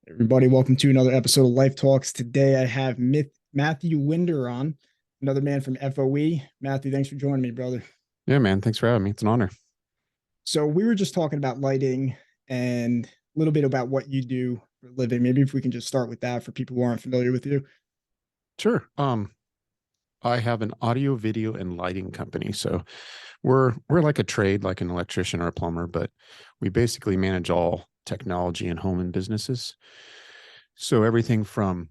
Everybody, welcome to another episode of Life Talks. Today I have Matthew Winder on, another man from FOE. Matthew, thanks for joining me, brother. Yeah, man. Thanks for having me. It's an honor. So we were just talking about lighting and a little bit about what you do for a living. Maybe if we can just start with that for people who aren't familiar with you. Sure. I have an audio, video, and lighting company. So we're like a trade, like an electrician or a plumber, but we basically manage all technology and home and businesses. So everything from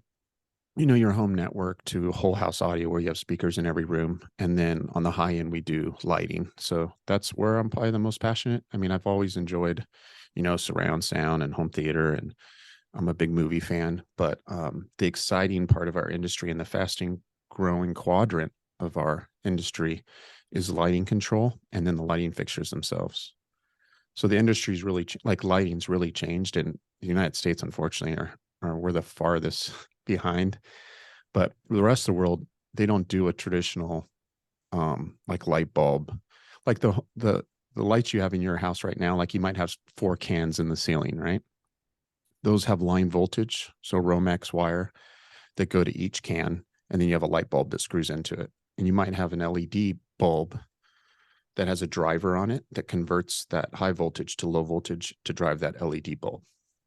your home network to whole house audio where you have speakers in every room. And then on the high end, we do lighting. So that's where I'm probably the most passionate. I mean, I've always enjoyed, surround sound and home theater, and I'm a big movie fan, but the exciting part of our industry and the fasting growing quadrant of our industry is lighting control and then the lighting fixtures themselves. So the industry's really like lighting's really changed, and the United States, unfortunately, are we're the farthest behind. But the rest of the world, they don't do a traditional like light bulb, like the lights you have in your house right now. Like you might have four cans in the ceiling, right? Those have line voltage, so Romex wire that go to each can, and then you have a light bulb that screws into it. And you might have an LED bulb that has a driver on it that converts that high voltage to low voltage to drive that LED bulb.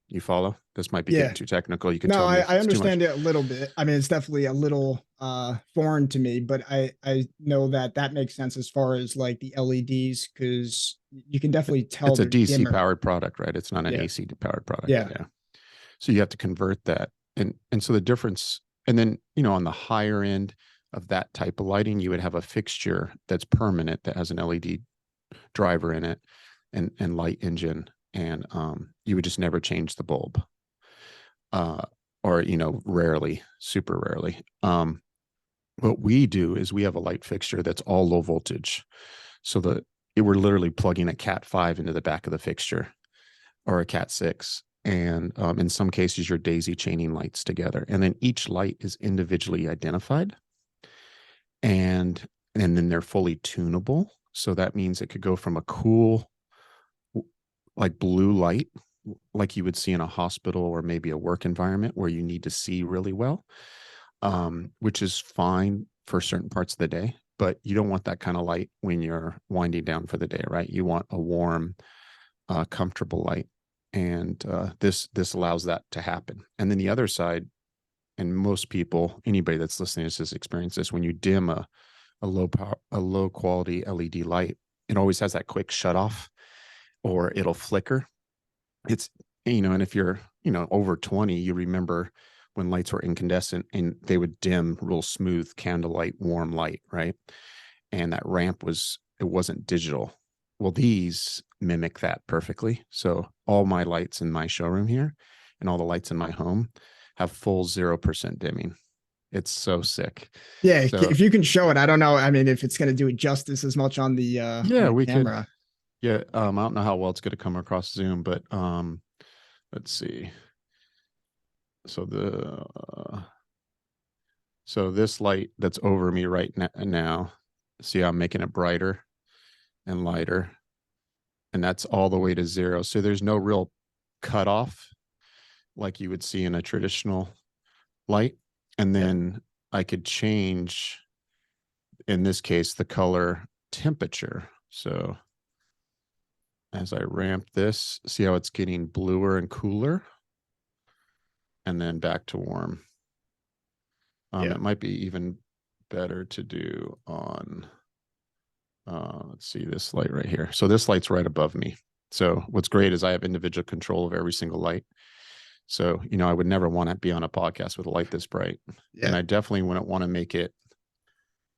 You follow? This might be getting Yeah. too technical. You could No, tell me I, if I it's too much. understand it a little bit. I mean, it's definitely a little foreign to me, but I know that that makes sense as far as like the LEDs because you can definitely tell It's a they're DC dimmer. powered product, right? It's not an Yeah. AC powered product. Yeah. Yeah. So you have to convert that. And so the difference, and then, on the higher end of that type of lighting, you would have a fixture that's permanent that has an LED driver in it and light engine. And you would just never change the bulb. Uh, or, rarely, super rarely. What we do is we have a light fixture that's all low voltage. So we're literally plugging a Cat 5 into the back of the fixture or a Cat 6. And in some cases, you're daisy chaining lights together. And then each light is individually identified. And then they're fully tunable. So that means it could go from a cool, like blue light, like you would see in a hospital or maybe a work environment where you need to see really well, which is fine for certain parts of the day. But you don't want that kind of light when you're winding down for the day, right? You want a warm, comfortable light, and this allows that to happen. And then the other side, and most people, anybody that's listening to this, experience this: when you dim a low power, a low quality LED light, it always has that quick shut off, or it'll flicker. It's and if you're over 20, you remember when lights were incandescent and they would dim real smooth candlelight, warm light, right? And that ramp it wasn't digital. Well, these mimic that perfectly. So all my lights in my showroom here and all the lights in my home have full 0% dimming. It's so sick. Yeah, So if you can show it, I don't know. I mean, if it's going to do it justice as much on yeah, the we could. camera. Yeah, I don't know how well it's going to come across Zoom, but let's see. So this light that's over me right now, see how I'm making it brighter and lighter, and that's all the way to 0. So there's no real cutoff like you would see in a traditional light. And Yeah. then I could change, in this case, the color temperature. So as I ramp this, see how it's getting bluer and cooler, and then back to warm. Yeah. It might be even better to do on, let's see, this light right here. So this light's right above me. So what's great is I have individual control of every single light. So, I would never want to be on a podcast with a light this bright. And Yeah. I definitely wouldn't want to make it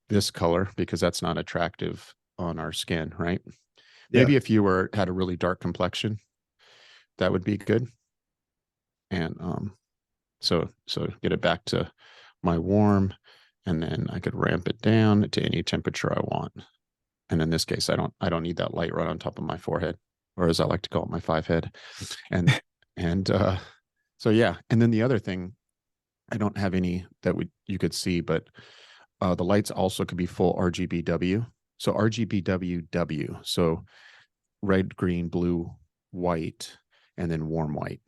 this color because that's not attractive on our skin, right? Yeah. Maybe if you had a really dark complexion, that would be good. And so get it back to my warm, and then I could ramp it down to any temperature I want. And in this case, I don't need that light right on top of my forehead, or as I like to call it, my five head. And so yeah. And then the other thing, I don't have any that you could see, but the lights also could be full RGBW. So RGBWW. So red, green, blue, white, and then warm white.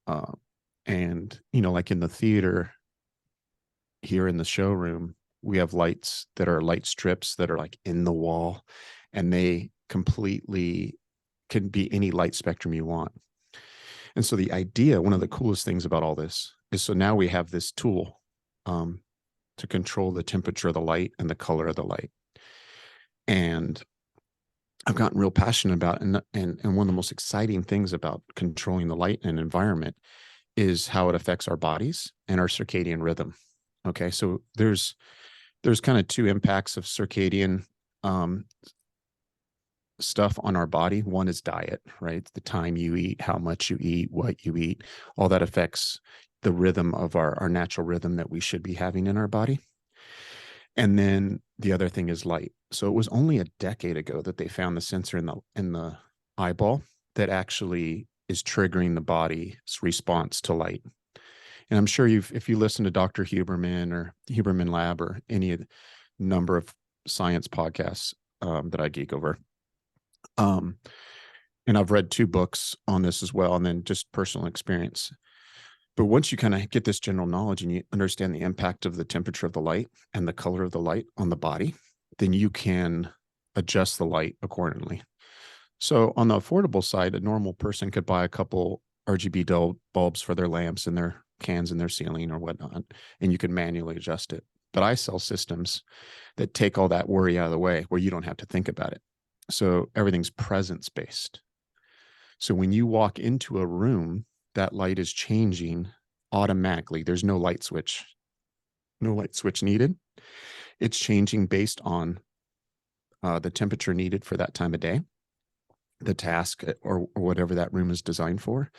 Uh, And, you know, like in the theater here in the showroom, we have lights that are light strips that are like in the wall, and they completely can be any light spectrum you want. And so the idea, one of the coolest things about all this is, so now we have this tool um, to control the temperature of the light and the color of the light. And I've gotten real passionate about it. And one of the most exciting things about controlling the light and environment is how it affects our bodies and our circadian rhythm. Okay, so there's kind of two impacts of circadian stuff on our body. One is diet, right? The time you eat, how much you eat, what you eat, all that affects the rhythm of our natural rhythm that we should be having in our body. And then the other thing is light. So it was only a decade ago that they found the sensor in the eyeball that actually is triggering the body's response to light. And I'm sure if you listen to Dr. Huberman or Huberman Lab or any number of science podcasts that I geek over, and I've read 2 books on this as well, and then just personal experience. But once you kind of get this general knowledge and you understand the impact of the temperature of the light and the color of the light on the body, then you can adjust the light accordingly. So on the affordable side, a normal person could buy a couple RGB bulbs for their lamps and their cans in their ceiling or whatnot, and you can manually adjust it. But I sell systems that take all that worry out of the way, where you don't have to think about it. So everything's presence based. So when you walk into a room, that light is changing automatically. There's no light switch needed. It's changing based on the temperature needed for that time of day, the task or whatever that room is designed for.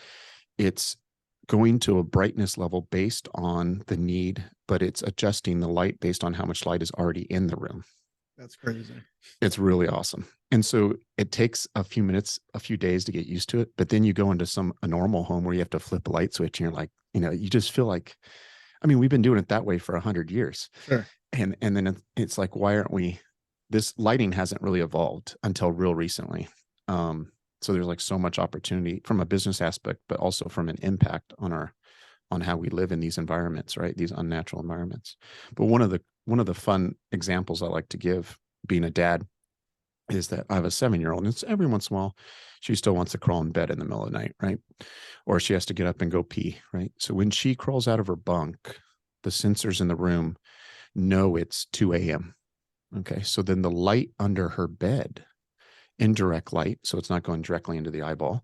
It's going to a brightness level based on the need, but it's adjusting the light based on how much light is already in the room. That's crazy. It's really awesome. And so it takes a few minutes, a few days to get used to it. But then you go into a normal home where you have to flip a light switch and you're like, you know, you just feel like, I mean, we've been doing it that way for 100 years. Sure. And then it's like, why aren't we, this lighting hasn't really evolved until real recently. So there's like so much opportunity from a business aspect, but also from an impact on how we live in these environments, right? These unnatural environments. But one of the fun examples I like to give, being a dad, is that I have a 7-year-old, and it's every once in a while she still wants to crawl in bed in the middle of the night, right? Or she has to get up and go pee, right? So when she crawls out of her bunk, the sensors in the room know it's 2 a.m. Okay. So then the light under her bed, indirect light, so it's not going directly into the eyeball,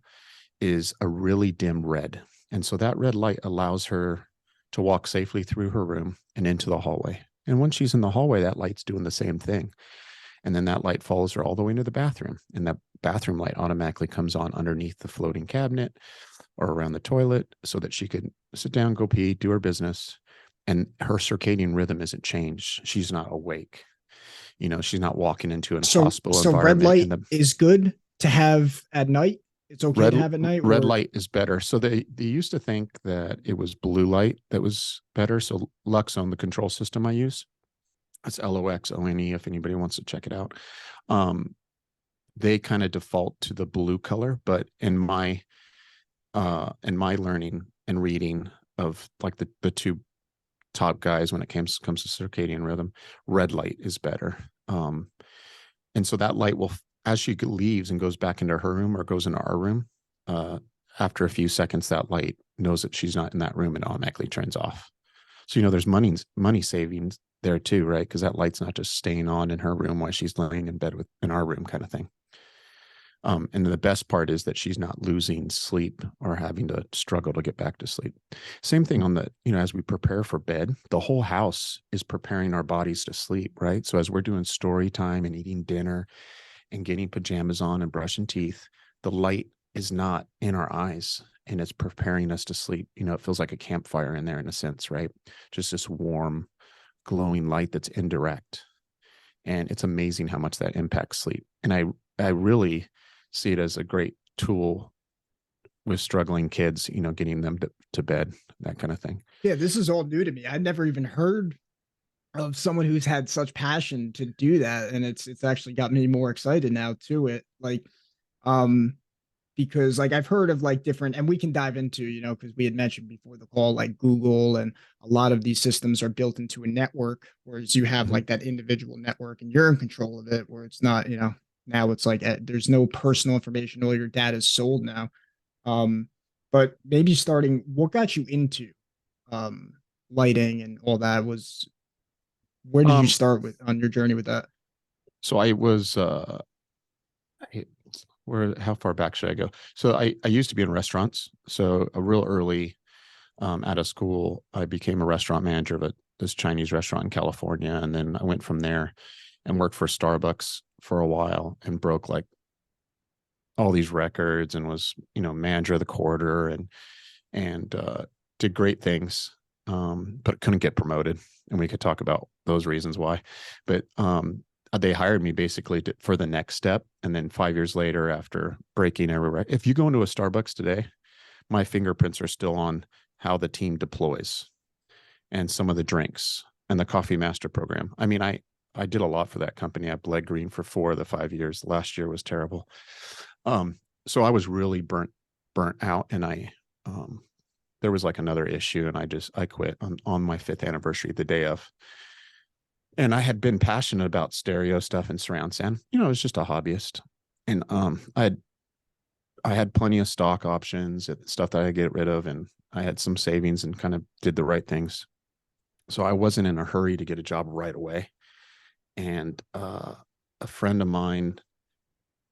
is a really dim red. And so that red light allows her to walk safely through her room and into the hallway. And once she's in the hallway, that light's doing the same thing. And then that light follows her all the way into the bathroom. And that bathroom light automatically comes on underneath the floating cabinet or around the toilet so that she could sit down, go pee, do her business. And her circadian rhythm isn't changed. She's not awake. You know, she's not walking into a hospital So environment. red light is good to have at night. It's okay to have at night. Red light is better. So they used to think that it was blue light that was better. So Luxone, the control system I use, it's Luxone if anybody wants to check it out. They kind of default to the blue color, but in my learning and reading of like the 2 top guys when it comes to circadian rhythm, red light is better. And so that light will, as she leaves and goes back into her room or goes into our room, after a few seconds, that light knows that she's not in that room and automatically turns off. So, you know, there's money savings there too, right? Because that light's not just staying on in her room while she's laying in bed in our room kind of thing. And the best part is that she's not losing sleep or having to struggle to get back to sleep. Same thing on as we prepare for bed, the whole house is preparing our bodies to sleep, right? So as we're doing story time and eating dinner and getting pajamas on and brushing teeth, the light is not in our eyes and it's preparing us to sleep. You know, it feels like a campfire in there in a sense, right? Just this warm, glowing light that's indirect. And it's amazing how much that impacts sleep. And I really see it as a great tool with struggling kids, you know, getting them to bed, that kind of thing. Yeah, this is all new to me. I'd never even heard of someone who's had such passion to do that. And it's actually got me more excited now to it. Like, because like I've heard of like different, and we can dive into, because we had mentioned before the call, like Google and a lot of these systems are built into a network, whereas you have Mhm. like that individual network and you're in control of it, where it's not, now it's like there's no personal information. All your data is sold now. Um, but maybe starting, what got you into um lighting and all that was, where did you Um, start with on your journey with that? so I was I- where how far back should I go? So I used to be in restaurants. So a real early out of school, I became a restaurant manager of this Chinese restaurant in California, and then I went from there and worked for Starbucks for a while and broke like all these records and was manager of the quarter and did great things, but couldn't get promoted. And we could talk about those reasons why. But they hired me basically for the next step. And then 5 years later, after breaking every record, if you go into a Starbucks today, my fingerprints are still on how the team deploys and some of the drinks and the coffee master program. I mean, I did a lot for that company. I bled green for 4 of the 5 years. Last year was terrible. Um, so I was really burnt out, and um, there was like another issue, and I quit on my fifth anniversary, the day of. And I had been passionate about stereo stuff and surround sound. I was just a hobbyist, and I had plenty of stock options and stuff that I get rid of, and I had some savings and kind of did the right things. So I wasn't in a hurry to get a job right away. And a friend of mine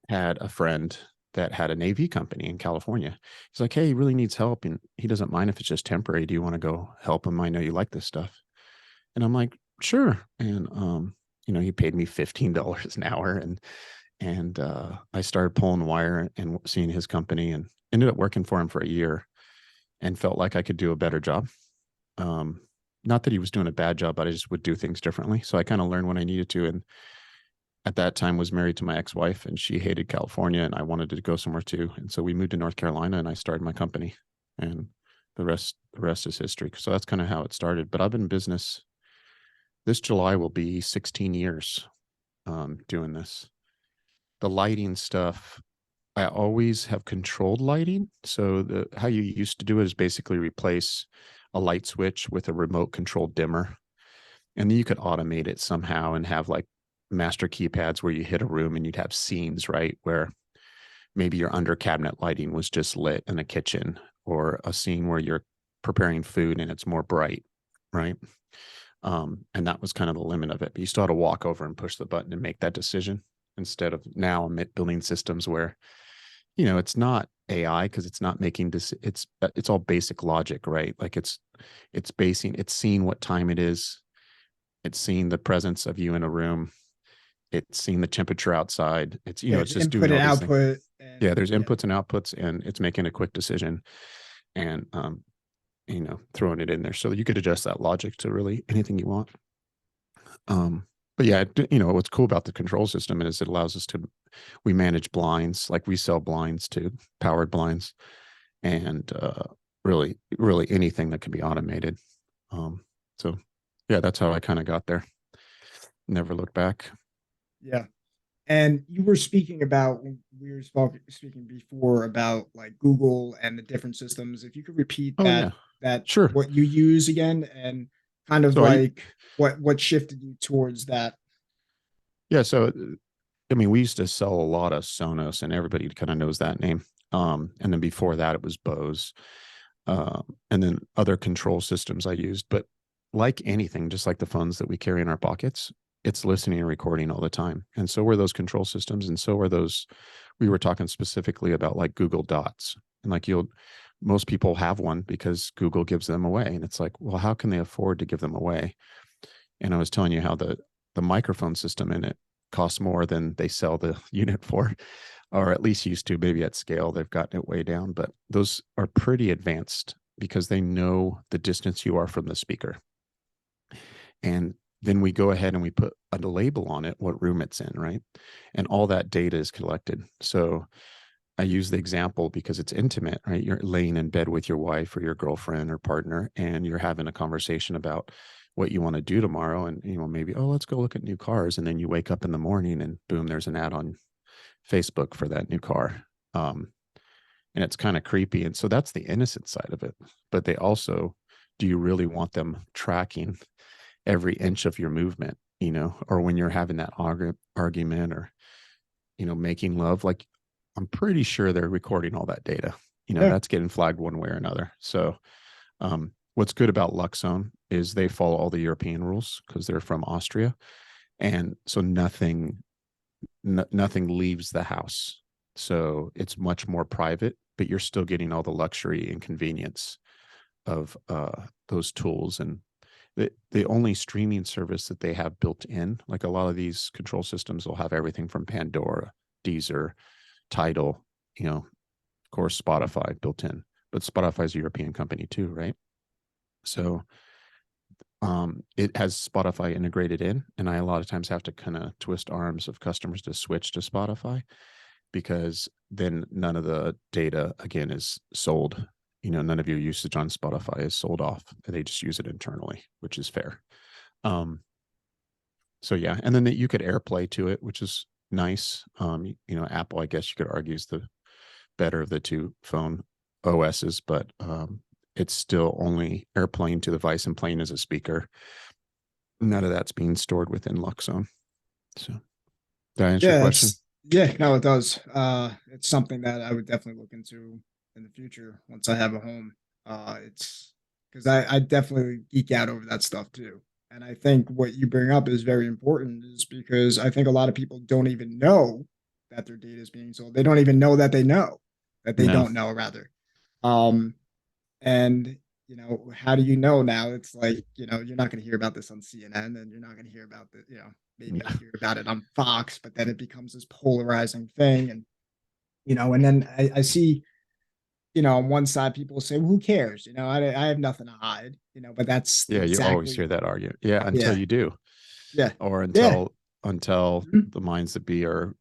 had a friend that had an AV company in California. He's like, hey, he really needs help, and he doesn't mind if it's just temporary. Do you want to go help him? I know you like this stuff. And I'm like, sure. And he paid me $15 an hour, and I started pulling wire and seeing his company, and ended up working for him for a year, and felt like I could do a better job. Um, Not that he was doing a bad job, but I just would do things differently. So I kind of learned when I needed to. And at that time was married to my ex-wife, and she hated California, and I wanted to go somewhere too. And so we moved to North Carolina, and I started my company, and the rest is history. So that's kind of how it started. But I've been in business. This July will be 16 years doing this. The lighting stuff, I always have controlled lighting. So how you used to do it is basically replace a light switch with a remote controlled dimmer. And then you could automate it somehow and have like master keypads where you hit a room and you'd have scenes, right? Where maybe your under cabinet lighting was just lit in a kitchen, or a scene where you're preparing food and it's more bright, right? And that was kind of the limit of it. But you still had to walk over and push the button and make that decision, instead of now building systems where it's not AI, because it's not making this. It's all basic logic, right? Like it's seeing what time it is. It's seeing the presence of you in a room. It's seeing the temperature outside. It's Yeah, it's it's just input doing and all these things. output, Yeah, and there's yeah. inputs and outputs, and it's making a quick decision, and throwing it in there so that you could adjust that logic to really anything you want. But yeah, what's cool about the control system is it allows us to, we manage blinds, like we sell blinds to powered blinds, and really, really anything that can be automated. So yeah, that's how I kind of got there. Never looked back. Yeah. And you were speaking about, we were speaking before about like Google and the different systems. If you could repeat Oh yeah, that sure. what you use again, and kind of So I like what shifted you towards that. yeah, so I mean, we used to sell a lot of Sonos, and everybody kind of knows that name. And then before that, it was Bose, and then other control systems I used. But like anything, just like the phones that we carry in our pockets, it's listening and recording all the time. And so were those control systems, and so are those. We were talking specifically about like Google Dots, and like most people have one because Google gives them away, and it's like, well, how can they afford to give them away? And I was telling you how the microphone system in it costs more than they sell the unit for, or at least used to. Maybe at scale they've gotten it way down, but those are pretty advanced because they know the distance you are from the speaker. And then we go ahead and we put a label on it, what room it's in, right? And all that data is collected. So I use the example because it's intimate, right? You're laying in bed with your wife or your girlfriend or partner, and you're having a conversation about what you want to do tomorrow. And, maybe, oh, let's go look at new cars. And then you wake up in the morning and boom, there's an ad on Facebook for that new car. Um, and it's kind of creepy. And so that's the innocent side of it. But they also, do you really want them tracking every inch of your movement, or when you're having that argument, or, making love? Like, I'm pretty sure they're recording all that data. Yeah. That's getting flagged one way or another. So, what's good about Luxone is they follow all the European rules because they're from Austria. And so nothing leaves the house. So it's much more private, but you're still getting all the luxury and convenience of those tools. And the only streaming service that they have built in, like a lot of these control systems will have everything from Pandora, Deezer, Tidal, of course, Spotify built in, but Spotify is a European company too, right? So it has Spotify integrated in, and I a lot of times have to kind of twist arms of customers to switch to Spotify, because then none of the data again is sold. None of your usage on Spotify is sold off. They just use it internally, which is fair. So yeah, and then you could AirPlay to it, which is nice. Apple, I guess you could argue, is the better of the two phone OSs, but it's still only AirPlaying to the device and playing as a speaker. None of that's being stored within Luxone. So, did I answer your Yeah, question? no, it does. It's something that I would definitely look into in the future once I have a home. It's because I definitely geek out over that stuff too. And I think what you bring up is very important, is because I think a lot of people don't even know that their data is being sold. They don't even know that they know that they No. don't know, rather. Um, and how do you know now? It's like, you're not going to hear about this on CNN, and you're not going to hear about the, maybe No. you'll hear about it on Fox, but then it becomes this polarizing thing. And, and then I see, on one side, people say, well, who cares? I have nothing to hide, but that's Yeah, you always hear exactly, that argument. Yeah, until yeah, you do, yeah, or yeah. until Mhm. the minds that be are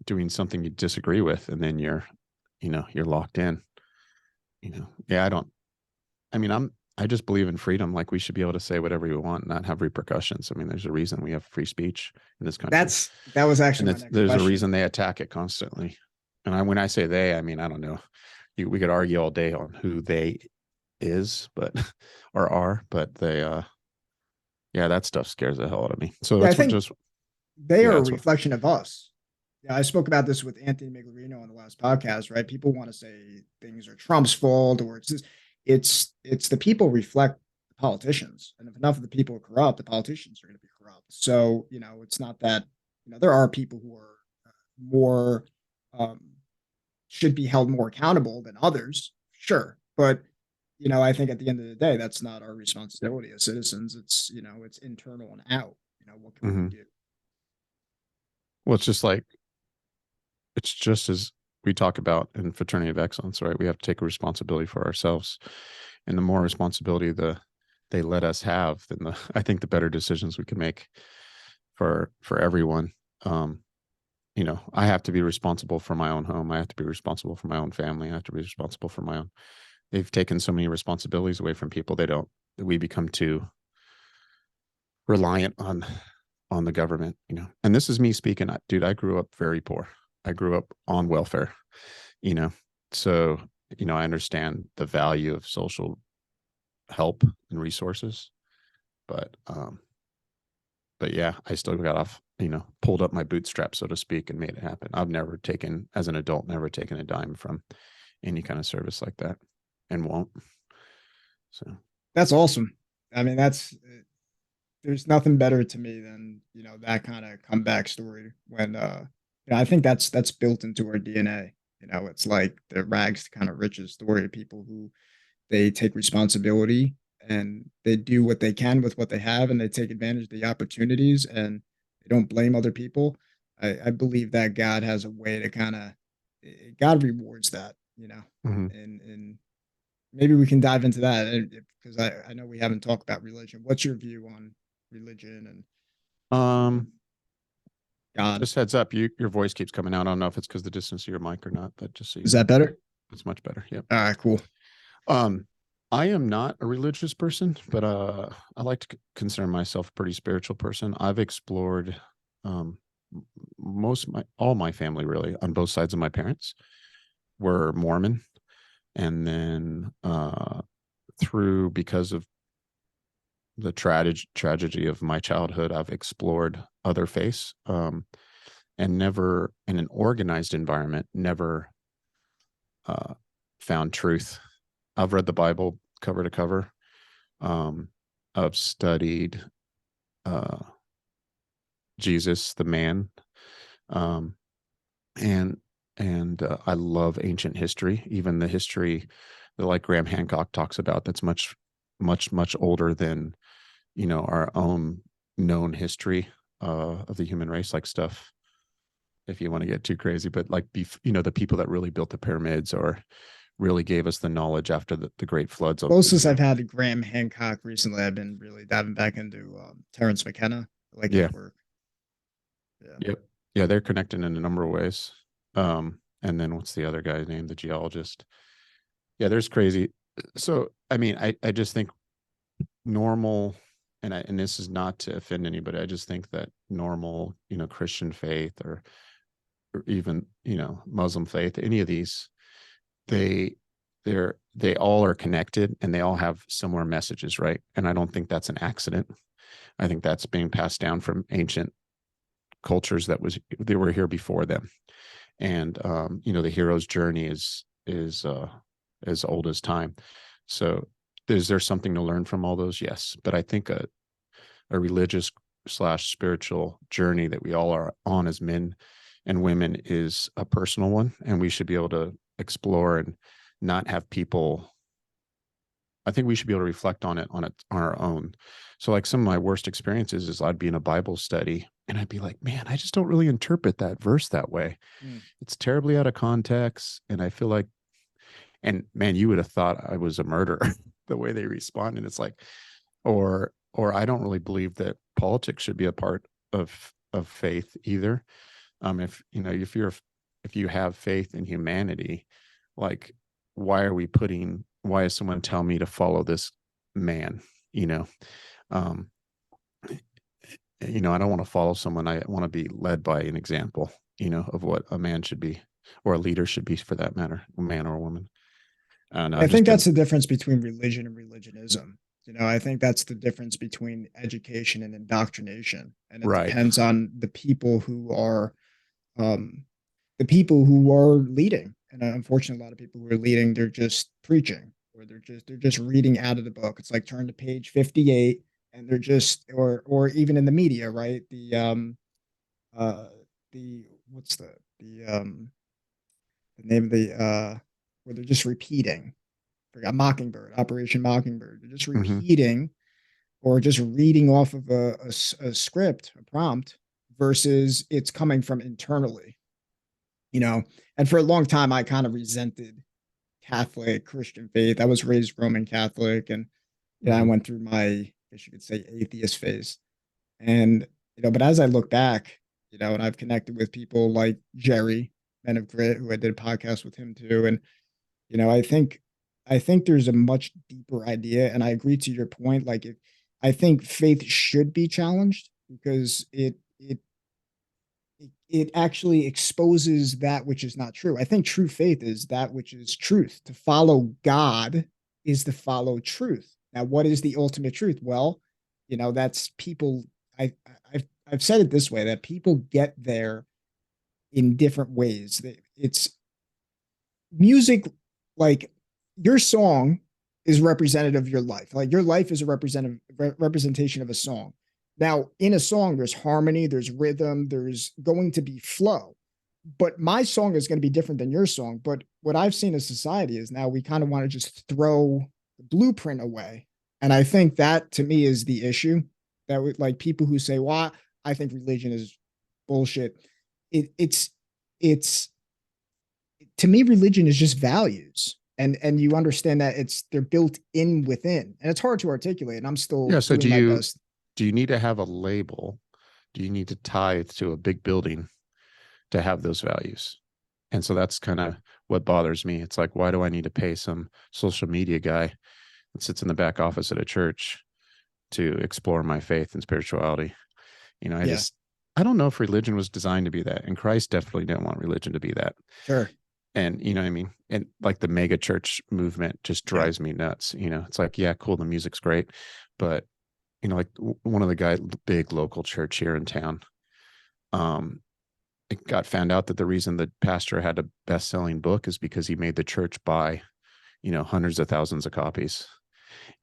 doing something you disagree with, and then you're locked in. Yeah, I don't. I mean, I just believe in freedom. Like, we should be able to say whatever we want and not have repercussions. I mean, there's a reason we have free speech in this country, That was and actually my next there's a reason question. they attack it constantly. And when I say they, I mean, I don't know. We could argue all day on who they is, but or are, but they yeah, that stuff scares the hell out of me. So Yeah, I that's what think just they yeah, are a that's what reflection of us. Yeah, I spoke about this with Anthony Miglerino on the last podcast, right? People want to say things are Trump's fault, or it's the people reflect the politicians. And if enough of the people are corrupt, the politicians are going to be corrupt. So, it's not that, there are people who are more um should be held more accountable than others, sure. But I think at the end of the day, that's not our responsibility as citizens. It's internal and out. What can we mhm. do? Well, it's just as we talk about in fraternity of excellence, right? We have to take a responsibility for ourselves, and the more responsibility they let us have, then I think the better decisions we can make for everyone. Um, I have to be responsible for my own home. I have to be responsible for my own family. I have to be responsible for my own. They've taken so many responsibilities away from people. We become too reliant on the government, And this is me speaking. Dude, I grew up very poor. I grew up on welfare, you know. So, I understand the value of social help and resources, but but yeah, I still got off, pulled up my bootstraps, so to speak, and made it happen. I've never taken, as an adult, never taken a dime from any kind of service like that, and won't. So, That's awesome. I mean, there's nothing better to me than, that kind of comeback story when, I think that's built into our DNA. It's like the rags to kind of riches story of people who they take responsibility and they do what they can with what they have, and they take advantage of the opportunities, and they don't blame other people. I believe that God has a way to kind of, God rewards that, mhm. and maybe we can dive into that because I know we haven't talked about religion. What's your view on religion and um, God? just heads up, your voice keeps coming out. I don't know if it's because the distance of your mic or not, but just so you Is know, that better? it's much better. Yep. All right, cool. Um, I am not a religious person, but I like to consider myself a pretty spiritual person. I've explored um, most my all my family, really, on both sides of my parents. were Mormon. And then through, because of the tragedy of my childhood, I've explored other faiths, and never in an organized environment, never uh, found truth. I've read the Bible cover to cover. Um, I've studied uh, Jesus, the man, um, and I love ancient history, even the history that like Graham Hancock talks about. That's much older than our own known history of the human race, like stuff. If you want to get too crazy, but like the people that really built the pyramids or really gave us the knowledge after the great floods. Closest I've had to Graham Hancock recently, I've been really diving back into Terrence McKenna. I like Yeah. his work. Yeah. Yep. Yeah, they're connected in a number of ways. And then what's the other guy's name? The geologist. Yeah, there's crazy. So I mean, I just think normal, and this is not to offend anybody. I just think that normal, Christian faith or even, Muslim faith, any of these, they they all are connected and they all have similar messages, right? And I don't think that's an accident. I think that's being passed down from ancient cultures they were here before them. And the hero's journey is as old as time. So is there something to learn from all those? Yes. But I think a religious slash spiritual journey that we all are on as men and women is a personal one, and we should be able to explore and not have people. I think we should be able to reflect on it on our own. So like some of my worst experiences is I'd be in a Bible study and I'd be like, man, I just don't really interpret that verse that way. Mm. It's terribly out of context. And I feel like, and man, you would have thought I was a murderer the way they respond. And it's like, or I don't really believe that politics should be a part of faith either. If if you have faith in humanity, like why is someone telling me to follow this man? you know um I don't want to follow someone. I want to be led by an example, of what a man should be, or a leader should be, for that matter, a man or a woman. And I I've just think been that's the difference between religion and religionism. I think that's the difference between education and indoctrination. And it right. depends on um, the people who are leading. And unfortunately, a lot of people who are leading, they're just preaching, or they're just reading out of the book. It's like turn to page 58, and they're just, or even in the media, right? Uh the what's the name of where they're just repeating. Forgot Mockingbird, Operation Mockingbird. They're just Hmm. repeating or just reading off of a script, a prompt, versus it's coming from internally, you know. And for a long time, I kind of resented Catholic Christian faith. I was raised Roman Catholic, and I Hmm. went through my, I guess you could say, atheist phase. And but as I look back, and I've connected with people like Jerry, Men of Grit, who I did a podcast with him too, and I think there's a much deeper idea, and I agree to your point. Like, I think faith should be challenged because it actually exposes that which is not true. I think true faith is that which is truth. To follow God is to follow truth. Now, what is the ultimate truth? Well, that's people. I I've said it this way, that people get there in different ways. It's music, like your song is representative of your life. Like your life is a representation of a song. Now, in a song, there's harmony, there's rhythm, there's going to be flow. But my song is going to be different than your song. But what I've seen in society is now we kind of want to just throw the blueprint away. And I think that to me is the issue. That like people who say, well, I think religion is bullshit. It's to me, religion is just values. And you understand that they're built in within. And it's hard to articulate. And I'm still Yeah. So doing my best. do you need to have a label? Do you need to tithe to a big building to have those values? And so that's kind of what bothers me. It's like, why do I need to pay some social media guy that sits in the back office at a church to explore my faith and spirituality? Yeah, I don't know if religion was designed to be that. And Christ definitely didn't want religion to be that. sure. And you know what I mean? And like the mega church movement just Yeah. drives me nuts. It's like, yeah, cool, the music's great, but like one of the guys, big local church here in town, um, it got found out that the reason the pastor had a best-selling book is because he made the church buy, hundreds of thousands of copies.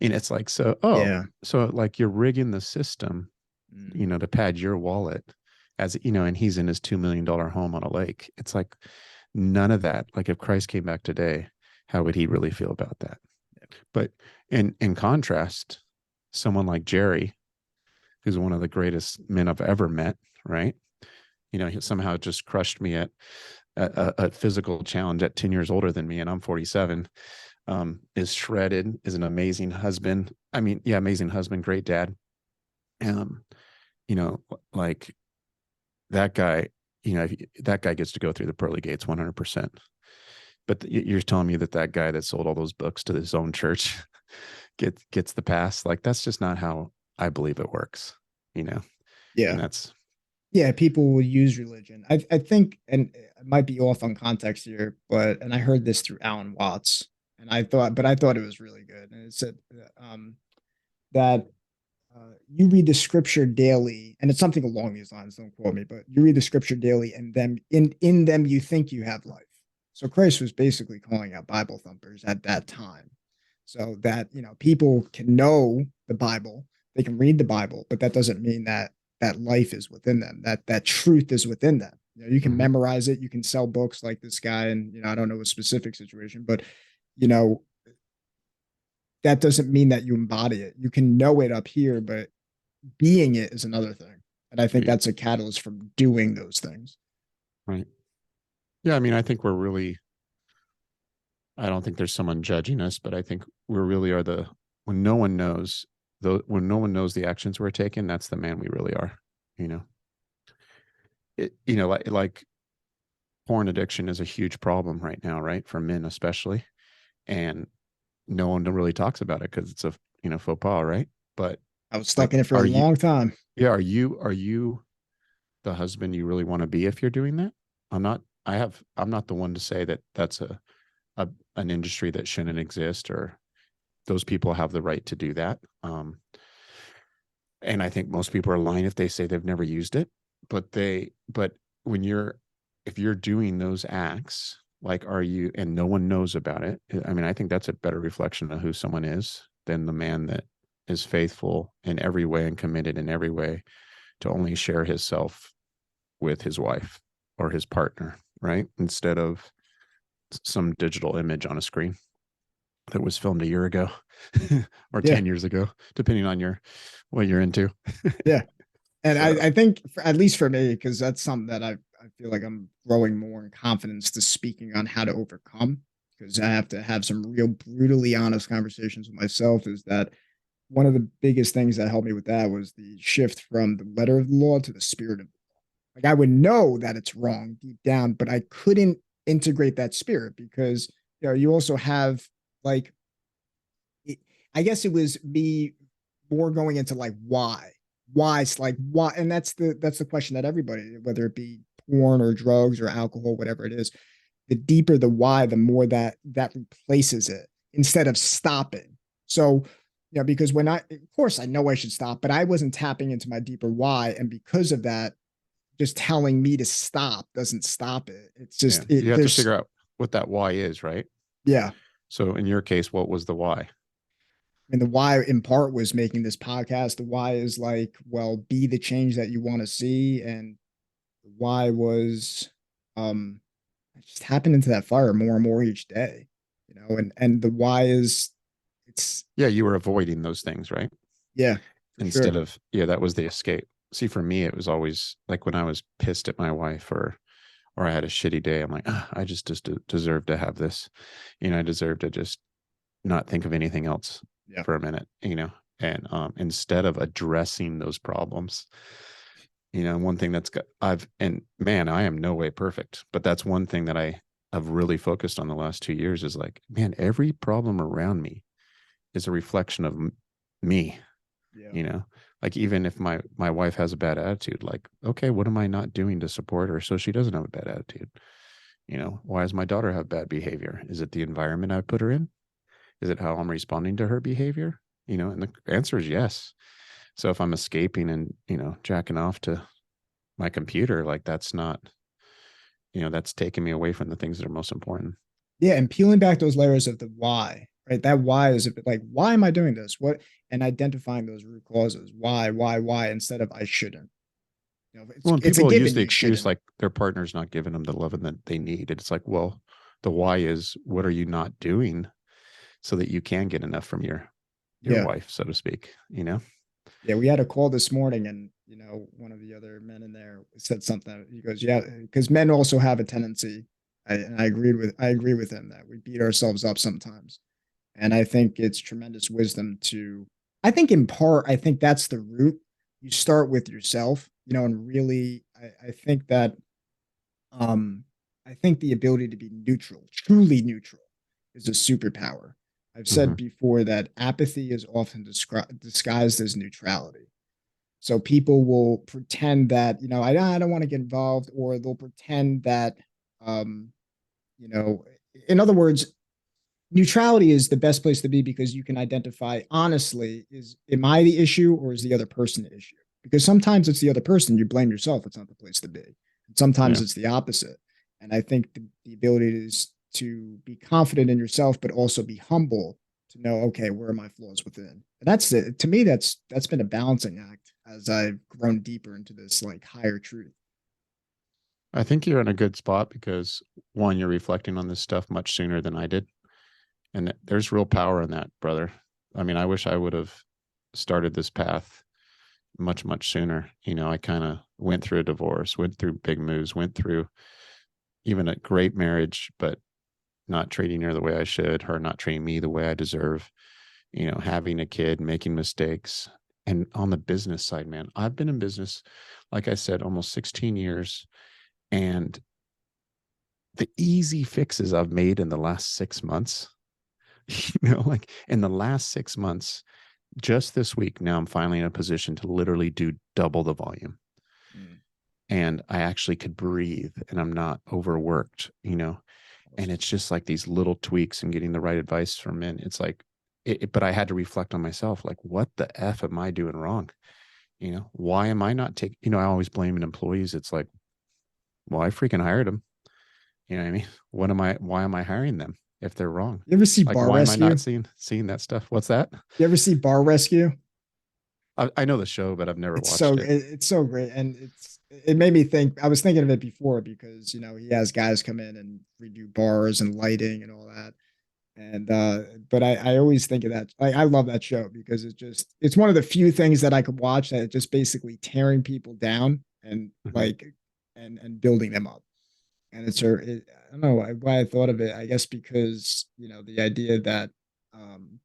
And it's like, Yeah. so like you're rigging the system, Mm. to pad your wallet, as and he's in his $2 million home on a lake. It's like none of that. Like if Christ came back today, how would he really feel about that? But in contrast, someone like Jerry, who's one of the greatest men I've ever met, right? He somehow just crushed me at a physical challenge at 10 years older than me, and I'm 47. Is shredded, is an amazing husband. I mean, yeah, amazing husband, great dad. Um, you know, like that guy, that guy gets to go through the pearly gates 100%. But you're telling me that that guy that sold all those books to his own church gets the pass? Like that's just not how I believe it works, you know. And Yeah. that's Yeah, people will use religion. I think, and it might be off on context here, but and I heard this through Alan Watts, and I thought it was really good. And it said that you read the scripture daily, and it's something along these lines. Don't quote me, but you read the scripture daily, and then in them you think you have life. So Christ was basically calling out Bible thumpers at that time, so that people can know the Bible, they can read the Bible, but that doesn't mean that life is within them, that truth is within them. You can mhm. memorize it, you can sell books like this guy, and I don't know a specific situation, but you know that doesn't mean that you embody it. You can know it up here, but being it is another thing. And I think Right, that's a catalyst from doing those things. right. Yeah, I mean, I think we're really. I don't think there's someone judging us, but I think we really are the when no one knows though when no one knows the actions we're taking, that's the man we really are. You know, like porn addiction is a huge problem right now, right, for men especially, and no one really talks about it because it's a faux pas, right? But I was stuck like, in it for a are you? long time. Yeah, are you the husband you really want to be if you're doing that? I'm not. I'm not the one to say that that's a an industry that shouldn't exist, or those people have the right to do that. And I think most people are lying if they say they've never used it. But when if you're doing those acts, like, are you, and no one knows about it? I mean, I think that's a better reflection of who someone is than the man that is faithful in every way and committed in every way to only share his self with his wife or his partner, right? Instead of some digital image on a screen that was filmed a year ago or Yeah. 10 years ago, depending on what you're into. Yeah. And I, So, I think, at least for me, because that's something that I feel like I'm growing more in confidence to speaking on how to overcome, because I have to have some real brutally honest conversations with myself. Is that one of the biggest things that helped me with that was the shift from the letter of the law to the spirit of the law. Like I would know that it's wrong deep down, but I couldn't integrate that spirit because you also have like it, I guess it was me more going into like why it's like why, and that's the question that everybody, whether it be porn or drugs or alcohol, whatever it is, the deeper the why, the more that replaces it instead of stopping. So because when of course I know I should stop, but I wasn't tapping into my deeper why, and because of that, just telling me to stop doesn't stop it. It's yeah, just you it have to there's figure out what that why is, right? yeah. So, in your case, what was the why? And the why in part was making this podcast. The why is like, well, be the change that you want to see. And the why was I just tapping into that fire more and more each day, and the why is it's Yeah, you were avoiding those things, right? yeah, for Instead sure. of, yeah, that was the escape. See, for me, it was always like when I was pissed at my wife, or I had a shitty day, I'm like, I just deserve to have this. I deserve to just not think of anything else Yeah. for a minute, and instead of addressing those problems, one thing that's got I've and man, I am no way perfect, but that's one thing that I have really focused on the last 2 years is like, man, every problem around me is a reflection of me, Yeah. you know like, even if my wife has a bad attitude, like, okay, what am I not doing to support her so she doesn't have a bad attitude? Why does my daughter have bad behavior? Is it the environment I put her in? Is it how I'm responding to her behavior? And the answer is yes. So if I'm escaping and, jacking off to my computer, like that's not, that's taking me away from the things that are most important. Yeah, and peeling back those layers of the why, right? That why is like, why am I doing this? What and identifying those root causes. Why, instead of I shouldn't. Well, and It's a people use given the you excuse shouldn't. like their partner's not giving them the love that they need. It's like, well, the why is what are you not doing so that you can get enough from your Yeah. wife, so to speak. Yeah, we had a call this morning, and one of the other men in there said something. He goes, "Yeah, because men also have a tendency." And I agree with him that we beat ourselves up sometimes, and I think it's tremendous wisdom to. I think in part, I think that's the root. You start with yourself, and really, I think that, um, I think the ability to be neutral, truly neutral, is a superpower. I've Mm-hmm. said before that apathy is often disguised as neutrality. So people will pretend that, I don't want to get involved, or they'll pretend that, um, you know, in other words, neutrality is the best place to be because you can identify honestly, am I the issue or is the other person the issue? Because sometimes it's the other person, you blame yourself, it's not the place to be. And sometimes Yeah. it's the opposite. And I think the ability is to be confident in yourself, but also be humble to know, okay, where are my flaws within? And that's it. To me, that's been a balancing act as I've grown deeper into this like higher truth. I think you're in a good spot because one, you're reflecting on this stuff much sooner than I did. And there's real power in that, brother. I mean, I wish I would have started this path much, much sooner. I kind of went through a divorce, went through big moves, went through even a great marriage, but not treating her the way I should, her not treating me the way I deserve, having a kid, making mistakes. And on the business side, man, I've been in business, like I said, almost 16 years. And the easy fixes I've made in the last 6 months, like in the last 6 months, just this week, now I'm finally in a position to literally do double the volume. Mm, And I actually could breathe and I'm not overworked. And awesome. it's just like these little tweaks and getting the right advice from men. It's like, but I had to reflect on myself. Like, what the F am I doing wrong? Why am I not taking, I always blame employees. It's like, well, I freaking hired them. You know what I mean? Why am I hiring them if they're wrong? You ever see Like, Bar why am I not Rescue? seeing that stuff? What's that? You ever see Bar Rescue? I know the show, but I've never It's so watched it. it's so great, and it made me think. I was thinking of it before because he has guys come in and redo bars and lighting and all that, and but I always think of that. Like, I love that show because it's one of the few things that I could watch that just basically tearing people down and Mhm. like and building them up. And I don't know why I thought of it. I guess because the idea that um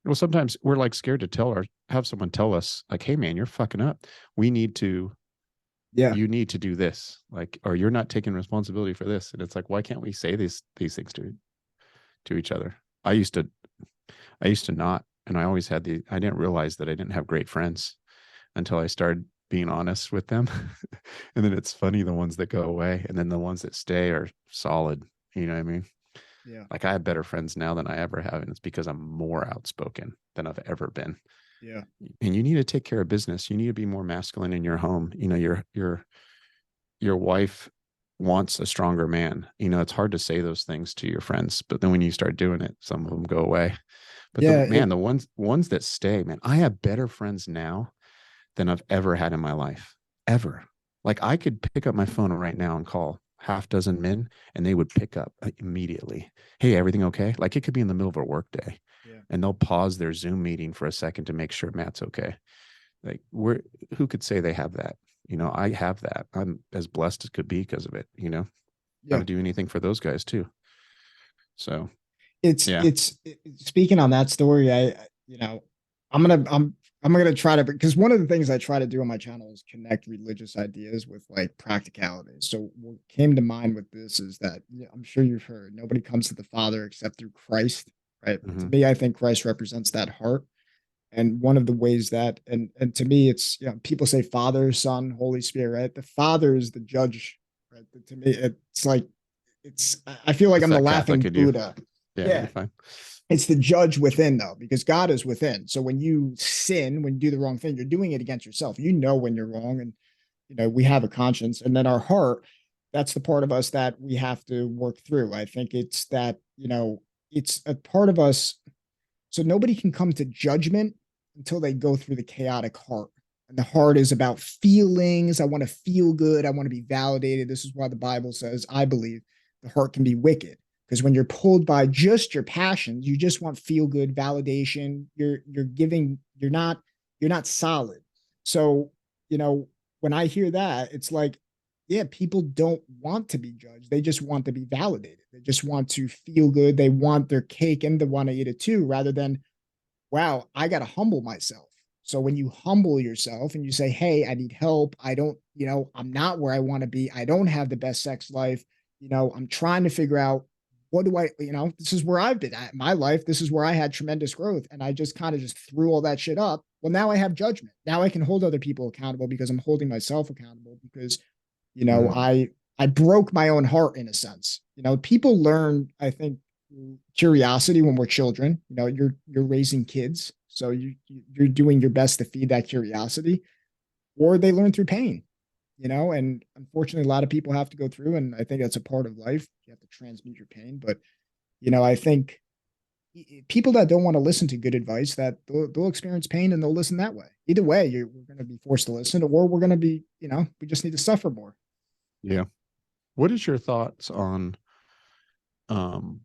Well, sometimes we're like scared to have someone tell us, like, hey, man, you're fucking up. We need to, yeah, you need to do this, like, or you're not taking responsibility for this. And it's like, why can't we say these things to each other? I used to, I used to not, and I didn't realize that I didn't have great friends until I started being honest with them. And then it's funny, the ones that go away and then the ones that stay are solid. You know what I mean? yeah, Like I have better friends now than I ever have. And it's because I'm more outspoken than I've ever been. yeah, And you need to take care of business. You need to be more masculine in your home. Your wife wants a stronger man. It's hard to say those things to your friends, but then when you start doing it, some of them go away. But yeah. the ones that stay, man, I have better friends now than I've ever had in my life, ever. Like I could pick up my phone right now and call half dozen men and they would pick up immediately. Hey, everything okay? Like it could be in the middle of a work day Yeah. and they'll pause their Zoom meeting for a second to make sure Matt's okay. Like who could say they have that? I have that. I'm as blessed as could be because of it. Got Yeah. to do anything for those guys too. So yeah. Speaking on that story, I'm gonna I'm gonna try to, because one of the things I try to do on my channel is connect religious ideas with like practicality. So what came to mind with this is that, I'm sure you've heard nobody comes to the Father except through Christ, right? And to Mm-hmm. me, I think Christ represents that heart. And one of the ways that, and to me, it's, people say Father, Son, Holy Spirit, right? The Father is the judge, right? To me, it's like I feel like It's I'm the that Catholic laughing in you. Buddha. Yeah, you're Yeah. fine. It's the judge within though, because God is within. So when you sin, when you do the wrong thing, you're doing it against yourself. You know when you're wrong, and we have a conscience, and then our heart, that's the part of us that we have to work through. I think it's that, it's a part of us. So nobody can come to judgment until they go through the chaotic heart. And the heart is about feelings. I want to feel good. I want to be validated. This is why the Bible says, I believe, the heart can be wicked. Because when you're pulled by just your passions, you just want feel good validation. You're not solid. So, when I hear that, it's like, yeah, people don't want to be judged. They just want to be validated. They just want to feel good. They want their cake and they want to eat it too, rather than, wow, I got to humble myself. So when you humble yourself and you say, hey, I need help. I don't, I'm not where I want to be. I don't have the best sex life. I'm trying to figure out, what do I, this is where I've been at my life. This is where I had tremendous growth. And I just kind of just threw all that shit up. Well, now I have judgment. Now I can hold other people accountable because I'm holding myself accountable because, Mhm. I broke my own heart in a sense. People learn, I think, curiosity when we're children. You're raising kids, so you're doing your best to feed that curiosity, or they learn through pain. And unfortunately, a lot of people have to go through, and I think that's a part of life. You have to transmute your pain, but I think people that don't want to listen to good advice, that they'll experience pain and they'll listen that way. Either way, we're going to be forced to listen, or we're going to be, we just need to suffer more. Yeah. What is your thoughts on um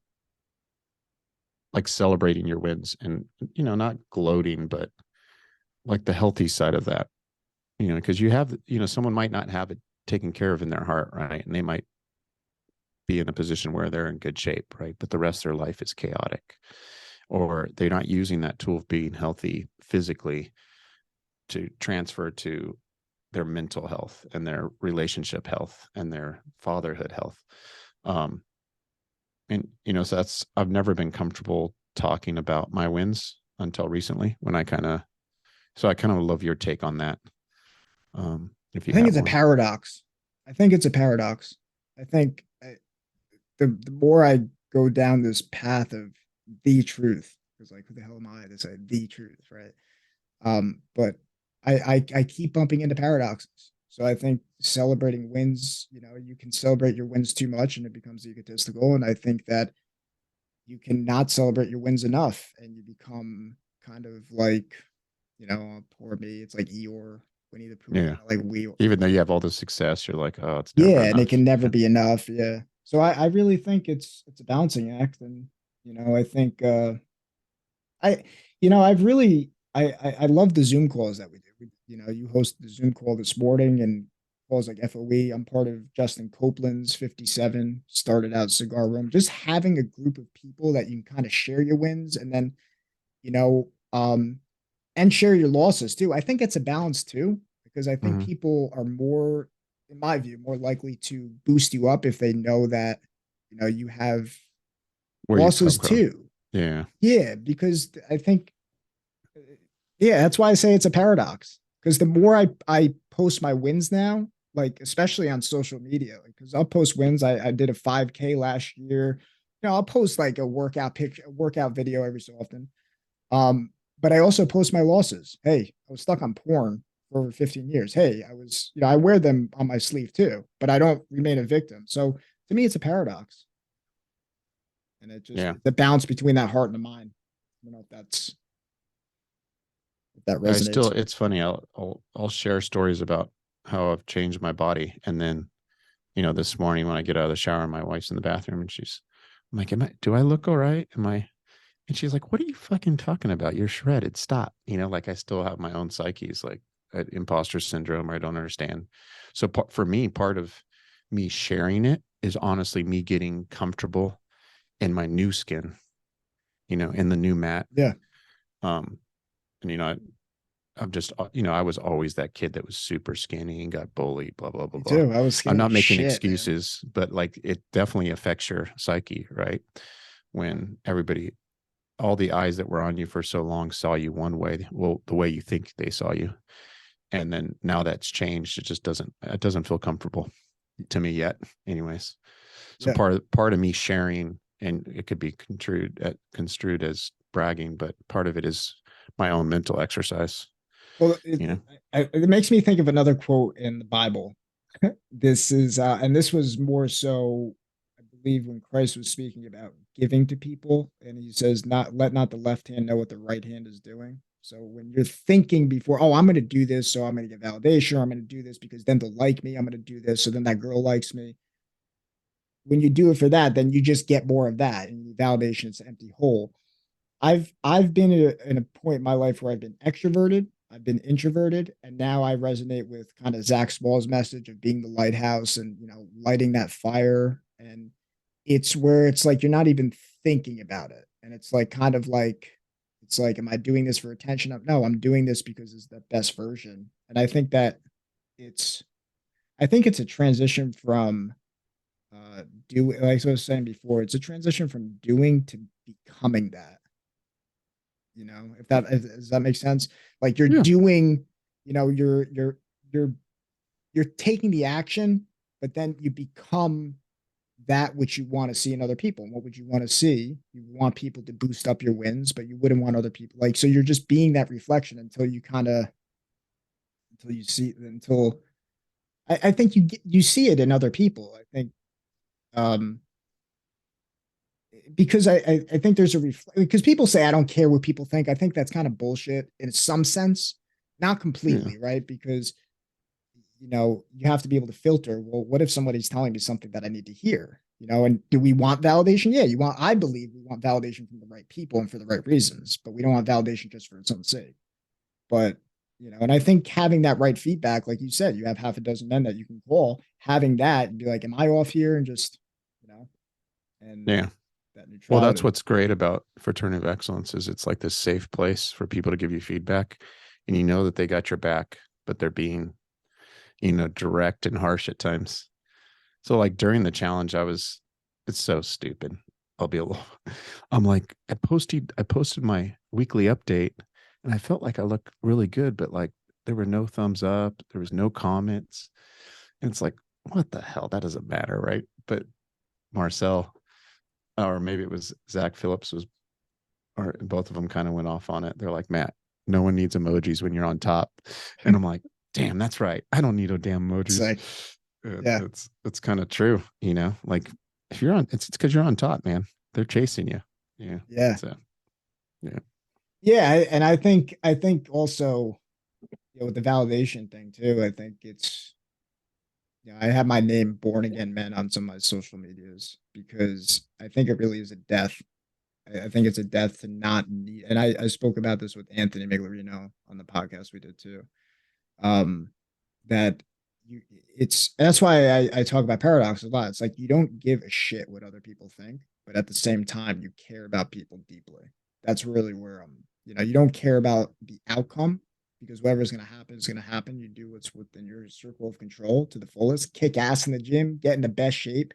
like celebrating your wins and not gloating, but like the healthy side of that? Because you have, someone might not have it taken care of in their heart, right? And they might be in a position where they're in good shape, right? But the rest of their life is chaotic, or they're not using that tool of being healthy physically to transfer to their mental health and their relationship health and their fatherhood health. Um, and so I've never been comfortable talking about my wins until recently when I kind of love your take on that. If I you think have it's a one. paradox. I think it's a paradox. I think the more I go down this path of the truth, because like, who the hell am I to say the truth, right? But I keep bumping into paradoxes. So I think celebrating wins, you can celebrate your wins too much and it becomes egotistical. And I think that you cannot celebrate your wins enough and you become kind of like, poor me. It's like Eeyore, Winnie the Pooh, Yeah. kind of like we. Even though you have all this success, you're like, oh, it's never Yeah, and it enough. can never be enough. Yeah. So I really think it's a balancing act. And, I think I I've really I love the Zoom calls that we do. You host the Zoom call this morning and calls like FOE. I'm part of Justin Copeland's 57, started out Cigar Room. Just having a group of people that you can kind of share your wins and then, you know, um, and share your losses too. I think it's a balance too, because I think Mhm. people are more, in my view, more likely to boost you up if they know that, you have Where you've come losses from. too. Yeah. Yeah, because I think, yeah, that's why I say it's a paradox. Because the more I post my wins now, like especially on social media, because I'll post wins. I did a 5K last year. I'll post like a workout picture, a workout video every so often. Um, but I also post my losses. Hey, I was stuck on porn for over 15 years. Hey, I was, I wear them on my sleeve too, but I don't remain a victim. So to me, it's a paradox. And Yeah. it's a balance between that heart and the mind. I don't know if that I still, resonates. it's funny. I'll share stories about how I've changed my body. And then, this morning when I get out of the shower, my wife's in the bathroom and I'm like, do I look all right? And she's like, what are you fucking talking about? You're shredded. Stop. Like I still have my own psyches, like imposter syndrome, or I don't understand. So for me, part of me sharing it is honestly me getting comfortable in my new skin, in the new mat. Yeah, Um, and I'm just, I was always that kid that was super skinny and got bullied, blah, blah, blah, me blah. too. I was I'm skinny not as making shit, man. excuses, but like it definitely affects your psyche, right? When all the eyes that were on you for so long saw you one way, well, the way you think they saw you. And then now that's changed. It doesn't feel comfortable to me yet. Anyways. So Yeah. part of me sharing, and it could be construed as bragging, but part of it is my own mental exercise. Well, You know. it makes me think of another quote in the Bible. This is, and this was more so, I believe, when Christ was speaking about giving to people, and he says, "Not let not the left hand know what the right hand is doing." So when you're thinking before, oh, I'm going to do this, so I'm going to get validation, or I'm going to do this because then they'll like me. I'm going to do this, so then that girl likes me. When you do it for that, then you just get more of that, and validation is an empty hole. I've been in a point in my life where I've been extroverted, I've been introverted, and now I resonate with kind of Zach Small's message of being the lighthouse and lighting that fire. And it's where it's like you're not even thinking about it, and it's like kind of like it's like, am I doing this for attention? No, I'm doing this because it's the best version. And I think that it's I think it's a transition from do like I was saying before, it's a transition from doing to becoming that. If does that make sense? Like you're Yeah. doing, you're you're taking the action, but then you become that which you want to see in other people. And what would you want to see? You want people to boost up your wins, but you wouldn't want other people like so you're just being that reflection until you kind of until you see until I think you see it in other people. I think um because I think there's because people say I don't care what people think. I think that's kind of bullshit in some sense, not Yeah. completely, right? Because you have to be able to filter. Well, what if somebody's telling me something that I need to hear? And do we want validation? Yeah, I believe we want validation from the right people and for the right reasons, but we don't want validation just for its own sake. But and I think having that right feedback, like you said, you have half a dozen men that you can call, having that and be like, am I off here? And just, and Yeah. that Well, that's neutrality. what's great about Fraternity of Excellence is it's like this safe place for people to give you feedback, and you know that they got your back, but they're being, direct and harsh at times. So like during the challenge, it's so stupid. I'll be a little, I'm like, I posted my weekly update and I felt like I looked really good, but like there were no thumbs up, there was no comments. And it's like, what the hell? That doesn't matter, right? But Marcel, or maybe it was Zach Phillips or both of them kind of went off on it. They're like, Matt, no one needs emojis when you're on top. And I'm like, damn, that's right. I don't need no damn It's emojis. like, yeah, It's kind of true, like if you're on, it's because you're on top, man. They're chasing you. Yeah. yeah, So yeah. yeah. And I think also, with the validation thing too, I think it's, I have my name Born Again Men on some of my social medias because I think it really is a death. I think it's a death to not need, and I spoke about this with Anthony Miglerino on the podcast we did too. Um, that that's why I talk about paradox a lot. It's like you don't give a shit what other people think, but at the same time, you care about people deeply. That's really where you don't care about the outcome because whatever's going to happen is going to happen. You do what's within your circle of control to the fullest, kick ass in the gym, get in the best shape,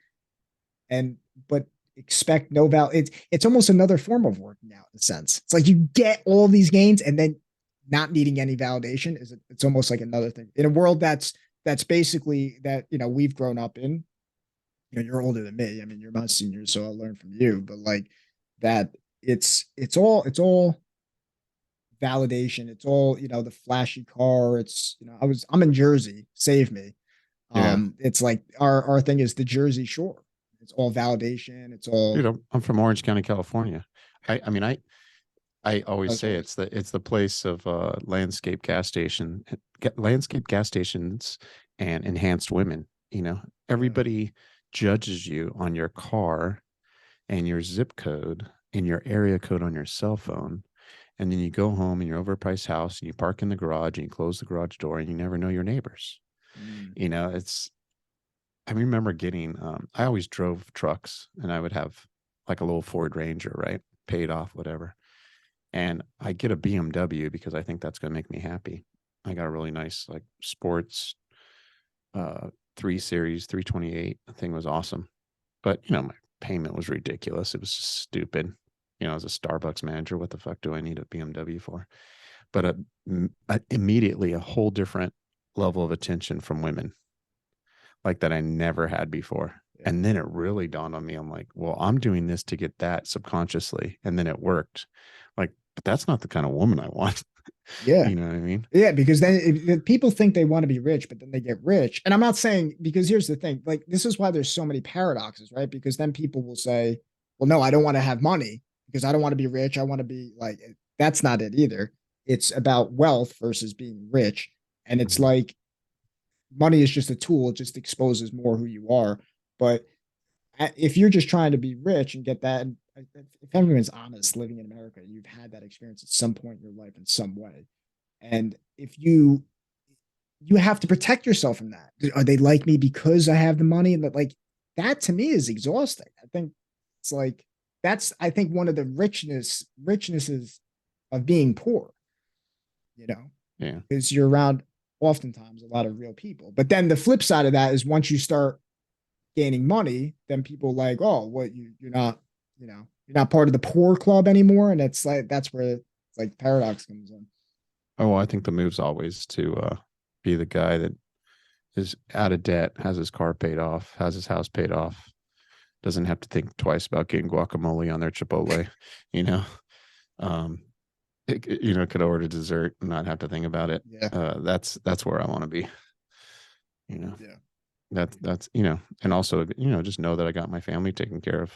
and but expect no val. It's almost another form of working out in a sense. It's like you get all these gains and then not needing any validation is it's almost like another thing in a world that's basically that we've grown up in. You're older than me. I mean, you're my senior, so I'll learn from you. But like that, it's all validation. It's all the flashy car. It's I'm in Jersey. Save me. Yeah. It's like our thing is the Jersey Shore. It's all validation. It's Dude, all I'm from Orange County, California. I mean, I always that's say always it's the place of landscape gas stations and enhanced women. yeah. Everybody judges you on your car and your zip code and your area code on your cell phone. And then you go home in your overpriced house and you park in the garage and you close the garage door and you never know your neighbors. Mm, It's, I remember getting, I always drove trucks and I would have like a little Ford Ranger, right? Paid off, whatever. And I get a BMW because I think that's going to make me happy. I got a really nice, like, sports, uh, 3 Series, 328. The thing was awesome. But, my payment was ridiculous. It was just stupid. As a Starbucks manager, what the fuck do I need a BMW for? But immediately a whole different level of attention from women, like that I never had before. Yeah. And then it really dawned on me. I'm like, well, I'm doing this to get that subconsciously. And then it worked. Like, but that's not the kind of woman I want. Yeah. You know what I mean? Yeah, because then if people think they want to be rich, but then they get rich. And I'm not saying, because here's the thing, like this is why there's so many paradoxes, right? Because then people will say, well, no, I don't want to have money because I don't want to be rich. I want to be like, that's not it either. It's about wealth versus being rich. And it's Mhm. like money is just a tool, it just exposes more who you are. But if you're just trying to be rich and get that, if everyone's honest living in America, you've had that experience at some point in your life in some way. And if you have to protect yourself from that. Are they like me because I have the money? And that, like, that to me is exhausting. I think it's like that's I think one of the richnesses of being poor, you know, Yeah. because you're around oftentimes a lot of real people. But then the flip side of that is once you start gaining money, then people like, oh, what you're not, you're not part of the poor club anymore. And it's like that's where it's like paradox comes in. Oh, well, I think the move's always to be the guy that is out of debt, has his car paid off, has his house paid off, doesn't have to think twice about getting guacamole on their Chipotle, you know. Um, could order dessert and not have to think about it. Yeah. That's where I want to be. You know, Yeah. that's and also just know that I got my family taken care of.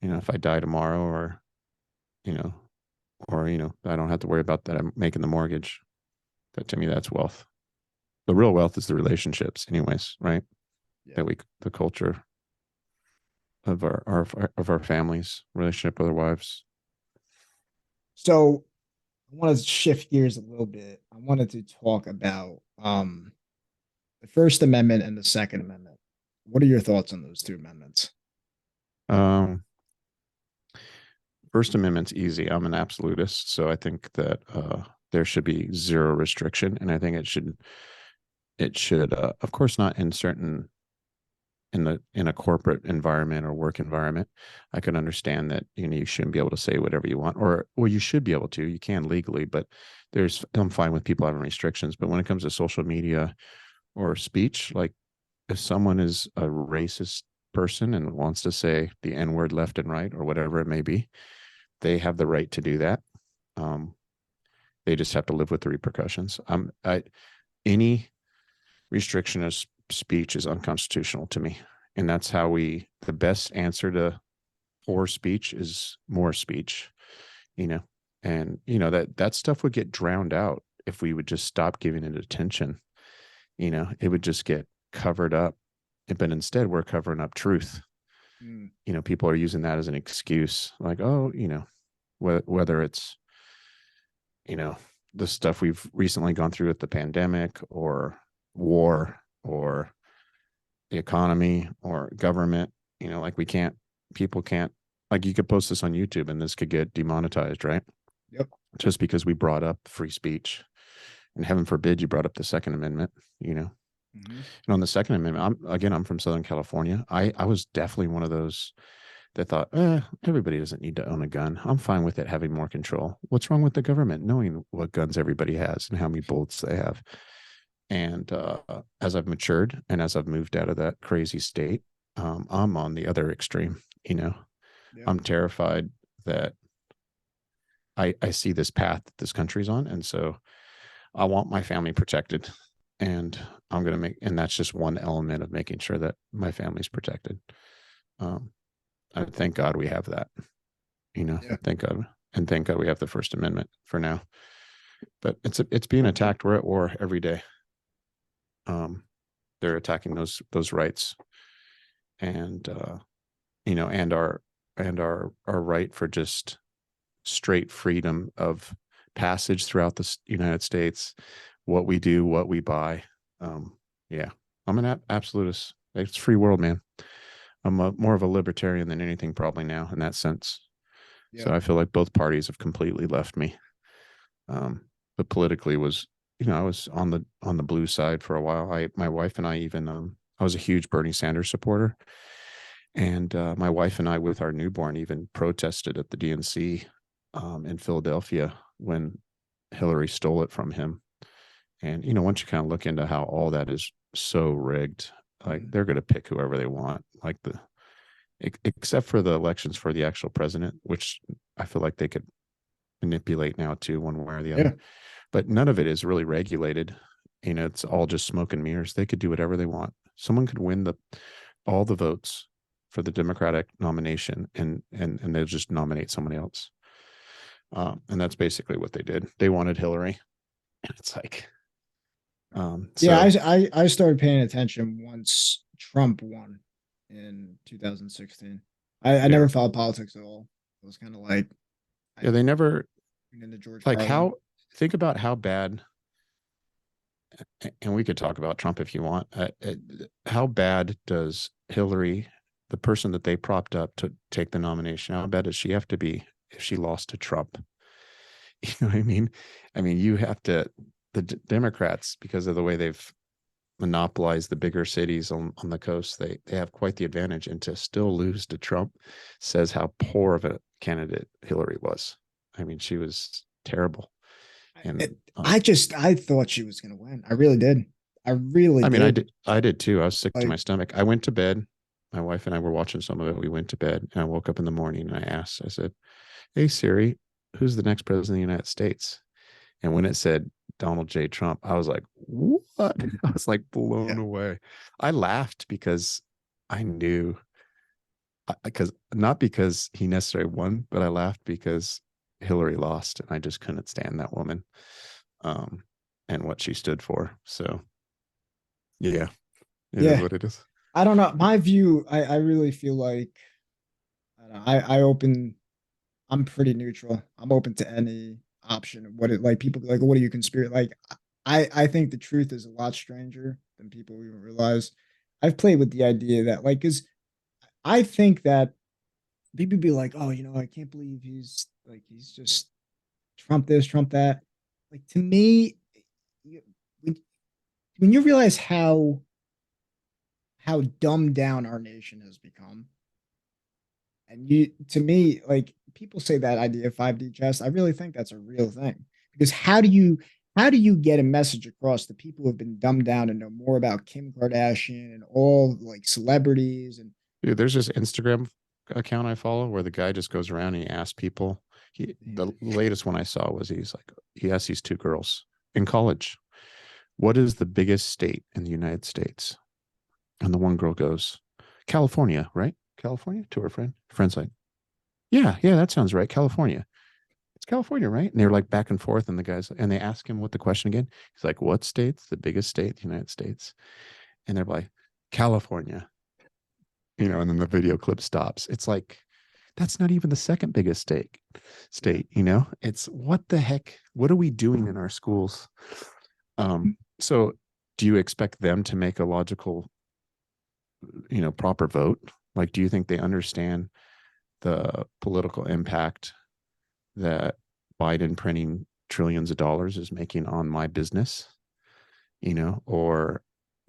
If I die tomorrow, or you know, I don't have to worry about that. I'm making the mortgage. That to me, that's wealth. The real wealth is the relationships, anyways, right? Yeah. The culture of our families, relationship with our wives. So I want to shift gears a little bit. I wanted to talk about the First Amendment and the Second Amendment. What are your thoughts on those two amendments? Um, First Amendment's easy. I'm an absolutist, so I think that there should be zero restriction, and I think it should, of course, not in certain in a corporate environment or work environment. I can understand that you shouldn't be able to say whatever you want, or well, you should be able to. You can legally, but I'm fine with people having restrictions. But when it comes to social media or speech, like if someone is a racist person and wants to say the N word left and right or whatever it may be, they have the right to do that. Um, they just have to live with the repercussions. Any restriction of speech is unconstitutional to me, and that's how the best answer to poor speech is more speech. You know, and that stuff would get drowned out if we would just stop giving it attention. It would just get covered up, but instead we're covering up truth. Mm, People are using that as an excuse, like, oh, whether it's you know the stuff we've recently gone through with the pandemic or war or the economy or government. Like people can't, like, you could post this on YouTube and this could get demonetized, right? yep. Just because we brought up free speech, and heaven forbid you brought up the Second Amendment. Hmm. And on the Second Amendment, I'm from Southern California. I was definitely one of those that thought, everybody doesn't need to own a gun. I'm fine with it having more control. What's wrong with the government knowing what guns everybody has and how many bullets they have? And as I've matured and as I've moved out of that crazy state, I'm on the other extreme. Yep. I'm terrified that I see this path that this country's on. And so I want my family protected. And and that's just one element of making sure that my family's protected. Um, I thank God we have that, Yeah. thank God. And thank God we have the First Amendment for now. But it's being attacked. We're at war every day. Um, they're attacking those rights, and and our right for just straight freedom of passage throughout the United States, what we do, what we buy. Yeah, I'm an absolutist. It's free world, man. I'm more of a libertarian than anything probably now in that sense. So Yep. I feel like both parties have completely left me. But politically was, I was on the blue side for a while. My wife and I even, I was a huge Bernie Sanders supporter, and my wife and I, with our newborn, even protested at the DNC in Philadelphia when Hillary stole it from him. And once you kind of look into how all that is so rigged, Like Mhm. they're going to pick whoever they want. Like except for the elections for the actual president, which I feel like they could manipulate now too, one way or the Yeah. other. But none of it is really regulated. It's all just smoke and mirrors. They could do whatever they want. Someone could win all the votes for the Democratic nomination, and they'll just nominate somebody else. And that's basically what they did. They wanted Hillary, and it's like, Yeah, so I started paying attention once Trump won in 2016. I yeah, never followed politics at all. It was kind of like I yeah. They never tuned into George like Carlin. how think about how bad, and we could talk about Trump if you want. How bad does Hillary, the person that they propped up to take the nomination, how bad does she have to be if she lost to Trump? You know what I mean? I mean, you have to, Democrats, because of the way they've monopolized the bigger cities on the coast, they have quite the advantage. And to still lose to Trump says how poor of a candidate Hillary was. I mean, she was terrible. And I thought she was gonna win. I really did. I really I mean, did. I did too. I was sick to Like, my stomach. I went to bed. My wife and I were watching some of it. We went to bed and I woke up in the morning and I said, "Hey Siri, who's the next president of the United States?" And when it said Donald J. Trump, I was like, "What?" I was like blown yeah, away. I laughed because I knew, because not because he necessarily won, but I laughed because Hillary lost and I just couldn't stand that woman, um, and what she stood for. So yeah, it is yeah. what it is. I don't know. My view, I really feel like I don't know, I open. I'm pretty neutral. I'm open to any option. What it like people be like, what are you conspiracy? Like I think the truth is a lot stranger than people even realize. I've played with the idea that like because I think that people be like, oh, I can't believe he's just Trump this, Trump that. Like to me, when when you realize how dumbed down our nation has become, and you to me, like people say that idea of 5D chess, I really think that's a real thing. Because how do you get a message across to people who have been dumbed down and know more about Kim Kardashian and all like celebrities and Dude, there's this Instagram account I follow where the guy just goes around and he asks people. The latest one I saw was he asked these two girls in college, "What is the biggest state in the United States?" And the one girl goes, "California, right? California," to her friend. Friend's like, "Yeah, yeah, that sounds right. California. It's California, right?" And they're like back and forth. And they ask him what the question again. He's like, "What state's the biggest state in the United States?" And they're like, "California." And then the video clip stops. It's like, that's not even the second biggest state. It's what the heck? What are we doing in our schools? So do you expect them to make a logical, proper vote? Like, do you think they understand the political impact that Biden printing trillions of dollars is making on my business, or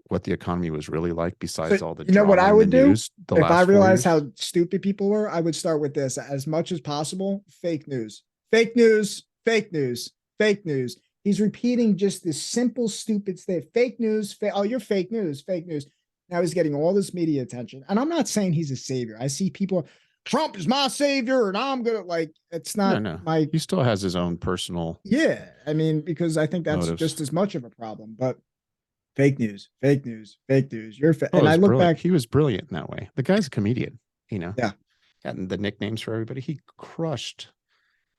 what the economy was really like so besides all the you know what drama I in the would do news the if I last 4 realized years? how stupid people were? I would start with this as much as possible. Fake news, fake news, fake news, fake news. He's repeating just this simple, stupid thing. Fake news. Oh, you're fake news. Fake news. Now he's getting all this media attention, and I'm not saying he's a savior. I see people. Trump is my savior, and I'm gonna like. It's No, not no. my. He still has his own personal Yeah, I mean, because I think that's motives. just as much of a problem. But fake news, fake news, fake news. Oh, it And I was look brilliant. back. He was brilliant in that way. The guy's a comedian, you know, Yeah, and the nicknames for everybody. He crushed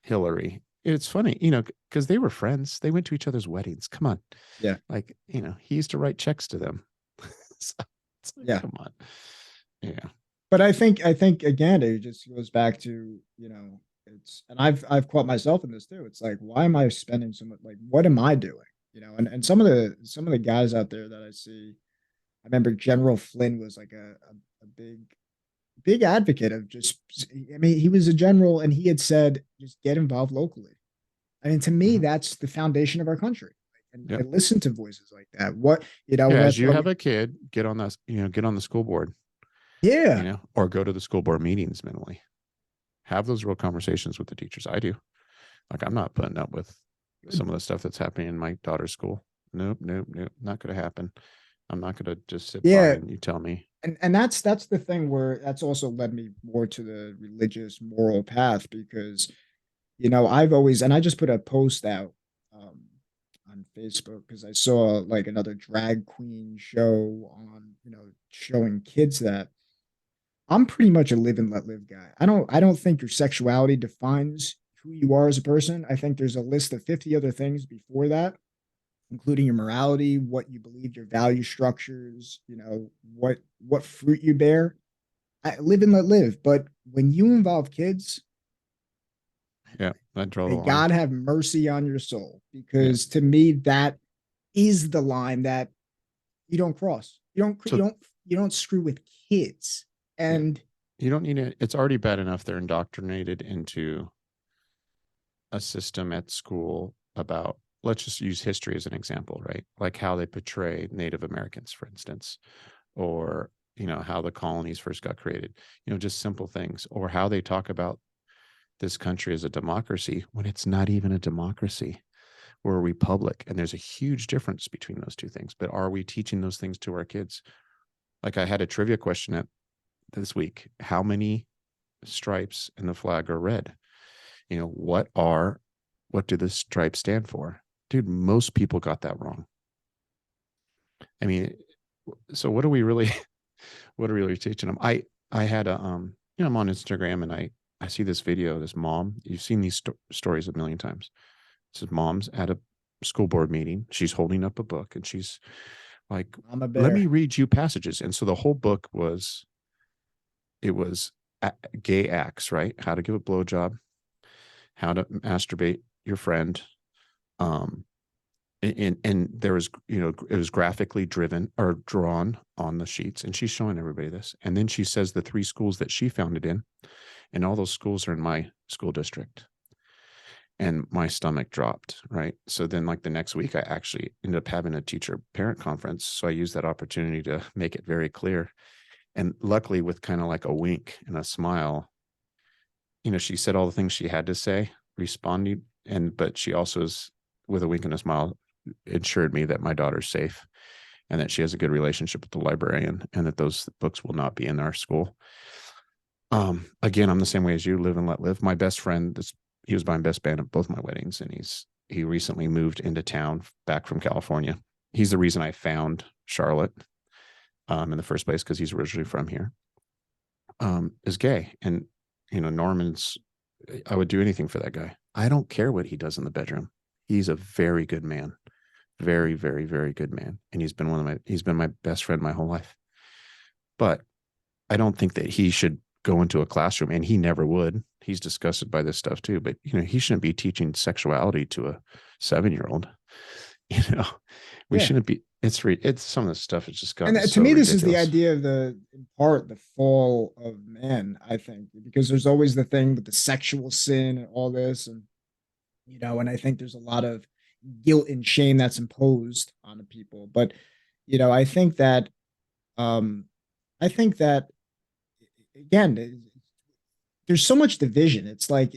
Hillary. It's funny, because they were friends. They went to each other's weddings. Come on. yeah, Like, he used to write checks to them. So it's like, yeah. come on. Yeah. But I think again, it just goes back to, it's and I've caught myself in this too. It's like, why am I spending so much like what am I doing? And some of the guys out there that I see, I remember General Flynn was like a big advocate of just I mean, he was a general and he had said just get involved locally. I mean, to me, Hmm. that's the foundation of our country. And I Yep. listen to voices like that. What, Yeah. As that's you what have a kid, get on the school board, yeah. or go to the school board meetings minimally. Have those real conversations with the teachers. I do. Like, I'm not putting up with Good. some of the stuff that's happening in my daughter's school. Nope, nope, nope. Not going to happen. I'm not going to just sit by Yeah, and you tell me. and that's the thing where that's also led me more to the religious moral path because I've always and I just put a post out um on Facebook because I saw like another drag queen show on showing kids that I'm pretty much a live and let live guy. I don't think your sexuality defines who you are as a person. I think there's a list of 50 other things before that, including your morality, what you believe, your value structures, what fruit you bear. I live and let live. But when you involve kids, Yeah, I draw the may line. God have mercy on your soul. Yeah. Because to me, that is the line that you don't cross. So You don't screw with kids. yeah, And you don't need it. It's already bad enough they're indoctrinated into a system at school about, let's just use history as an example, right? Like how they portray Native Americans, for instance, or, how the colonies first got created, just simple things, or how they talk about this country as a democracy when it's not even a democracy. We're a republic. And there's a huge difference between those two things. But are we teaching those things to our kids? Like I had a trivia question at this week. How many stripes in the flag are red? What do the stripes stand for? Dude, most people got that wrong. I mean, so what are we really what are we really teaching them? I had a I'm on Instagram and I see this video, this mom. You've seen these stories a million times. This is mom's at a school board meeting. She's holding up a book and she's like, I'm a let me bear. read you passages. And so the whole book it was gay acts, right? How to give a blowjob, how to masturbate your friend. Um, and there was, it was graphically driven or drawn on the sheets. And she's showing everybody this. And then she says the 3 schools that she found it in, and all those schools are in my school district. And my stomach dropped, right? So then, like the next week, I actually ended up having a teacher parent conference. So I used that opportunity to make it very clear. And luckily, with kind of like a wink and a smile, she said all the things she had to say, responding, but she also is, with a wink and a smile, assured me that my daughter's safe and that she has a good relationship with the librarian and that those books will not be in our school. Again, I'm the same way as you, live and let live. My best friend, he was my best man at both my weddings, and he recently moved into town back from California. He's the reason I found Charlotte in the first place, because he's originally from here. Is gay. And Norman's, I would do anything for that guy. I don't care what he does in the bedroom. He's a very good man. Very, very, very good man. And he's been my best friend my whole life. But I don't think that he should go into a classroom, and he never would. He's disgusted by this stuff too, but he shouldn't be teaching sexuality to a 7-year-old. You know, we Yeah. shouldn't be. It's some of the stuff has just And gotten to so me, this is the ridiculous. idea of in part, the fall of man, I think, because there's always the thing with the sexual sin and all this. And I think there's a lot of guilt and shame that's imposed on the people. But, I think that, um, I think that, again, there's so much division. It's like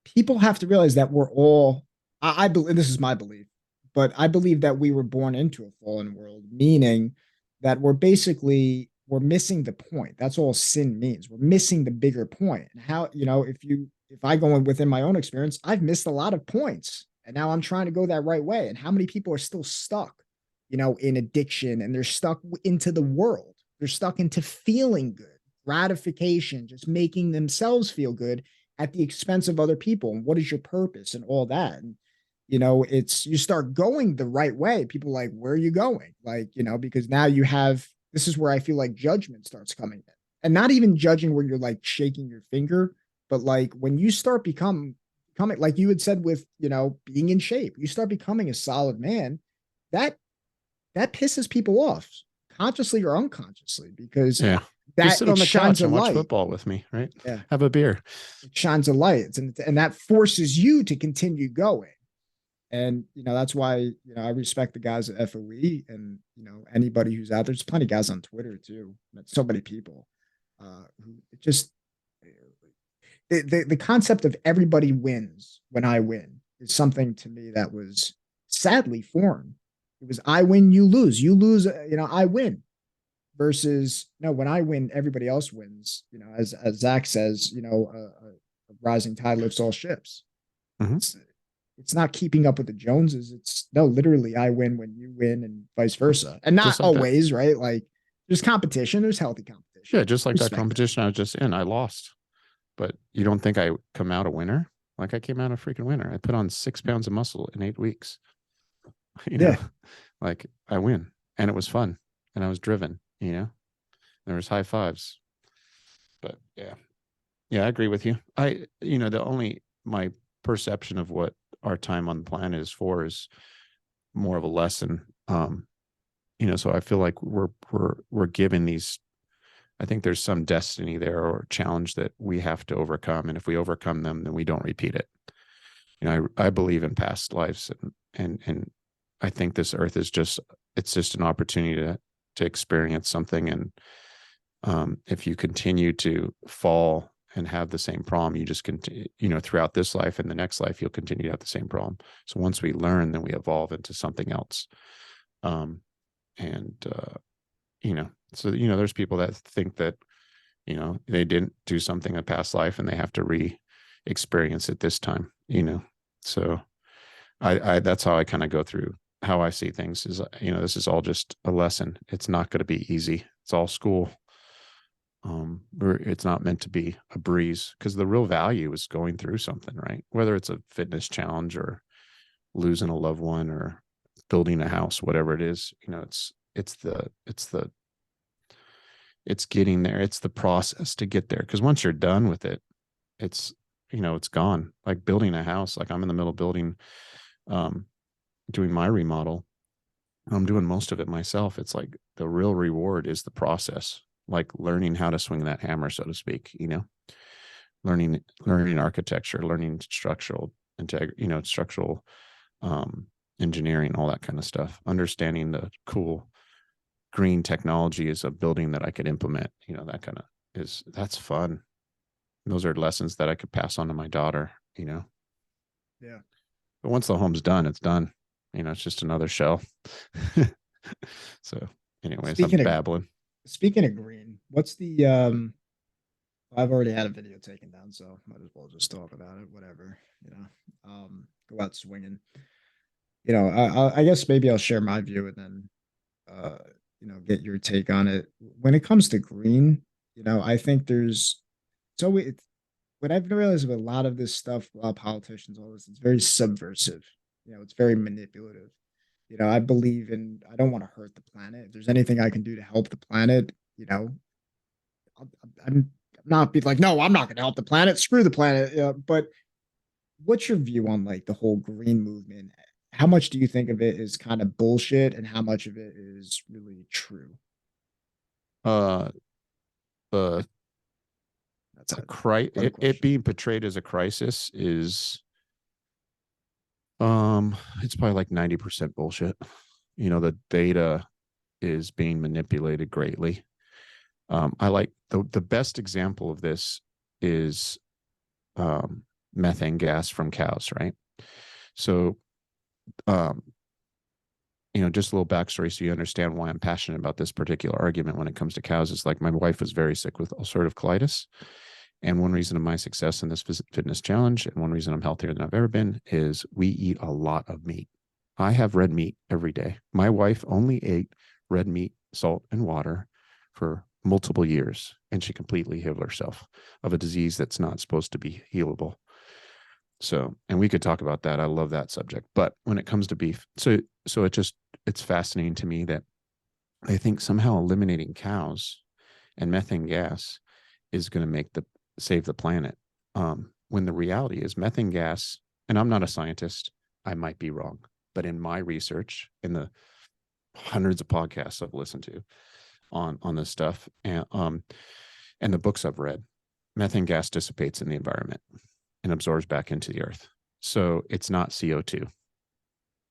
people have to realize that we're all, I believe, this is my belief, but I believe that we were born into a fallen world, meaning that we're missing the point. That's all sin means. We're missing the bigger point. And how, if I go in within my own experience, I've missed a lot of points. And now I'm trying to go that right way. And how many people are still stuck, in addiction, and they're stuck into the world. They're stuck into feeling good, gratification, just making themselves feel good at the expense of other people. And what is your purpose and all that? And it's you start going the right way. People are like, where are you going? Like, because now this is where I feel like judgment starts coming in. And not even judging where you're like shaking your finger, but like when you start becoming like you had said with, being in shape, you start becoming a solid man, that that pisses people off, consciously or unconsciously, because Yeah. You that sit it on the shines couch a and watch light. football with me, right? Yeah, Have a beer. it shines a light, and that forces you to continue going. And that's why I respect the guys at FOE, and anybody who's out there. There's plenty of guys on Twitter too. So many people who just the concept of everybody wins when I win is something to me that was sadly foreign. It was I win, you lose. You lose, I win. Versus no, when I win, everybody else wins. As Zach says, a rising tide lifts all ships. Mhm. It's it's not keeping up with the Joneses. It's no, literally, I win when you win, and vice versa. And not Just like that. always, right? Like there's competition, there's healthy competition. Yeah, just like that Respect that. competition I was just in, I lost. But you don't think I come out a winner? Like I came out a freaking winner. I put on 6 pounds of muscle in 8 weeks. You know, Yeah. like I win. And it was fun. And I was driven, There was high fives. But yeah. Yeah, I agree with you. The only my perception of what our time on the planet is for is more of a lesson. So I feel like we're given these. I think there's some destiny there or challenge that we have to overcome, and if we overcome them, then we don't repeat it. I believe in past lives, and I think this earth is just an opportunity to experience something, and if you continue to fall and have the same problem, you just continue, throughout this life and the next life, you'll continue to have the same problem. So once we learn, then we evolve into something else. And so there's people that think that they didn't do something in a past life and they have to re-experience it this time. So I that's how I kind of go through how I see things. Is this is all just a lesson. It's not going to be easy. It's all school. It's not meant to be a breeze, because the real value is going through something, right? Whether it's a fitness challenge or losing a loved one or building a house, whatever it is, it's getting there. It's the process to get there. Because once you're done with it, it's it's gone. Like building a house, like I'm in the middle of building, um, doing my remodel. I'm doing most of it myself. It's like the real reward is the process, like learning how to swing that hammer, so to speak. Learning architecture, learning structural um, engineering, all that kind of stuff. Understanding the cool green technology is a building that I could implement. That kind of that's fun. Those are lessons that I could pass on to my daughter. Yeah. But once the home's done, it's done. It's just another shell. So, anyways, I'm Speaking of babbling. speaking of green, what's the I've already had a video taken down, so might as well just talk about it. Whatever, go out swinging. I guess maybe I'll share my view and then uh, get your take on it. When it comes to green, I think it's what I've realized with a lot of this stuff, a lot of politicians, all this, it's very subversive. It's very manipulative. I believe I don't want to hurt the planet. If there's anything I can do to help the planet, I'm not be like, no, I'm not going to help the planet. Screw the planet. But what's your view on like the whole green movement? How much do you think of it is kind of bullshit, and how much of it is really true? Uh, the That's a fun it question. being portrayed as a crisis is it's probably like 90% bullshit. The data is being manipulated greatly. I like the best example of this is methane gas from cows, right? So, um, just a little backstory so you understand why I'm passionate about this particular argument when it comes to cows. It's like my wife was very sick with ulcerative colitis. And one reason of my success in this fitness challenge, and one reason I'm healthier than I've ever been, is we eat a lot of meat. I have red meat every day. My wife only ate red meat, salt, and water for multiple years, and she completely healed herself of a disease that's not supposed to be healable. So, and we could talk about that. I love that subject. But when it comes to beef, so it's fascinating to me that I think somehow eliminating cows and methane gas is going to save the planet. When the reality is methane gas, and I'm not a scientist, I might be wrong, but in my research, in the hundreds of podcasts I've listened to on this stuff, and the books I've read, methane gas dissipates in the environment and absorbs back into the earth. So it's not CO2.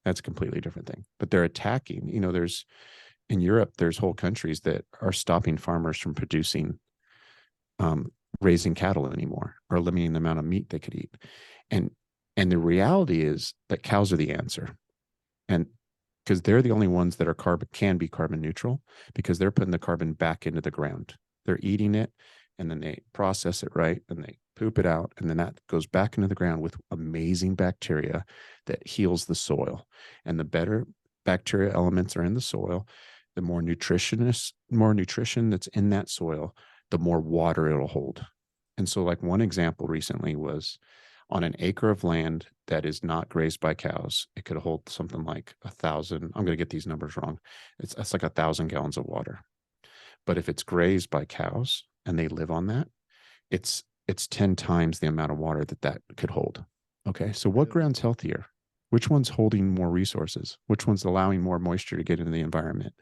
That's a completely different thing. But they're attacking, in Europe, there's whole countries that are stopping farmers from producing, raising cattle anymore, or limiting the amount of meat they could eat. And the reality is that cows are the answer. And because they're the only ones that are can be carbon neutral because they're putting the carbon back into the ground. They're eating it and then they process it right and they poop it out. And then that goes back into the ground with amazing bacteria that heals the soil. And the better bacteria elements are in the soil, the more nutrition that's in that soil, the more water it'll hold. And so, like, one example recently was on an acre of land that is not grazed by cows. It could hold something like 1,000. I'm going to get these numbers wrong. That's like 1,000 gallons of water. But if it's grazed by cows and they live on that, it's 10 times the amount of water that could hold. Okay. So what Really? ground's healthier? Which one's holding more resources? Which one's allowing more moisture to get into the environment?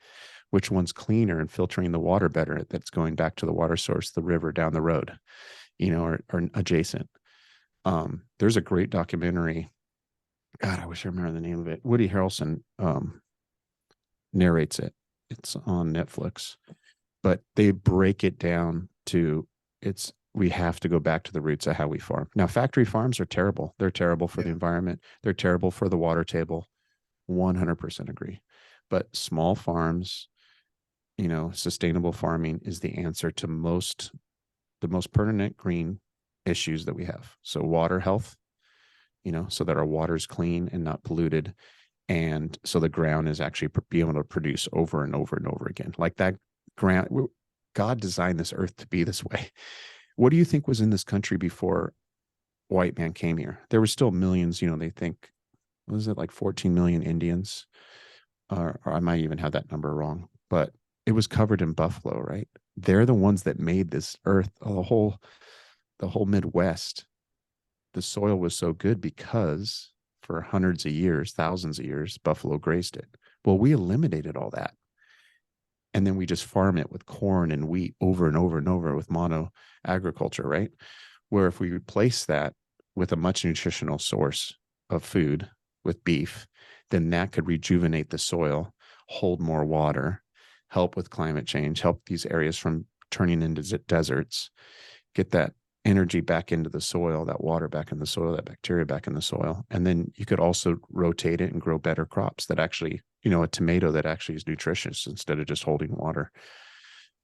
Which one's cleaner and filtering the water better that's going back to the water source, the river down the road, or adjacent? There's a great documentary. God, I wish I remember the name of it. Woody Harrelson narrates it. It's on Netflix, but they break it down to we have to go back to the roots of how we farm. Now, factory farms are terrible. They're terrible for the Yeah. environment. They're terrible for the water table. 100% agree. But small farms, sustainable farming is the answer to the most pertinent green issues that we have. So water health, so that our water is clean and not polluted. And so the ground is actually be able to produce over and over and over again. Like that ground, God designed this earth to be this way. What do you think was in this country before white man came here? There were still millions, they think, was it like 14 million Indians? Or I might even have that number wrong, but it was covered in buffalo, right? They're the ones that made this earth, the whole Midwest. The soil was so good because for hundreds of years, thousands of years, buffalo grazed it. Well, we eliminated all that. And then we just farm it with corn and wheat over and over and over with mono agriculture, right? Where if we replace that with a much nutritional source of food with beef, then that could rejuvenate the soil, hold more water, help with climate change, help these areas from turning into deserts, get that energy back into the soil, that water back in the soil, that bacteria back in the soil. And then you could also rotate it and grow better crops that actually, a tomato that actually is nutritious instead of just holding water.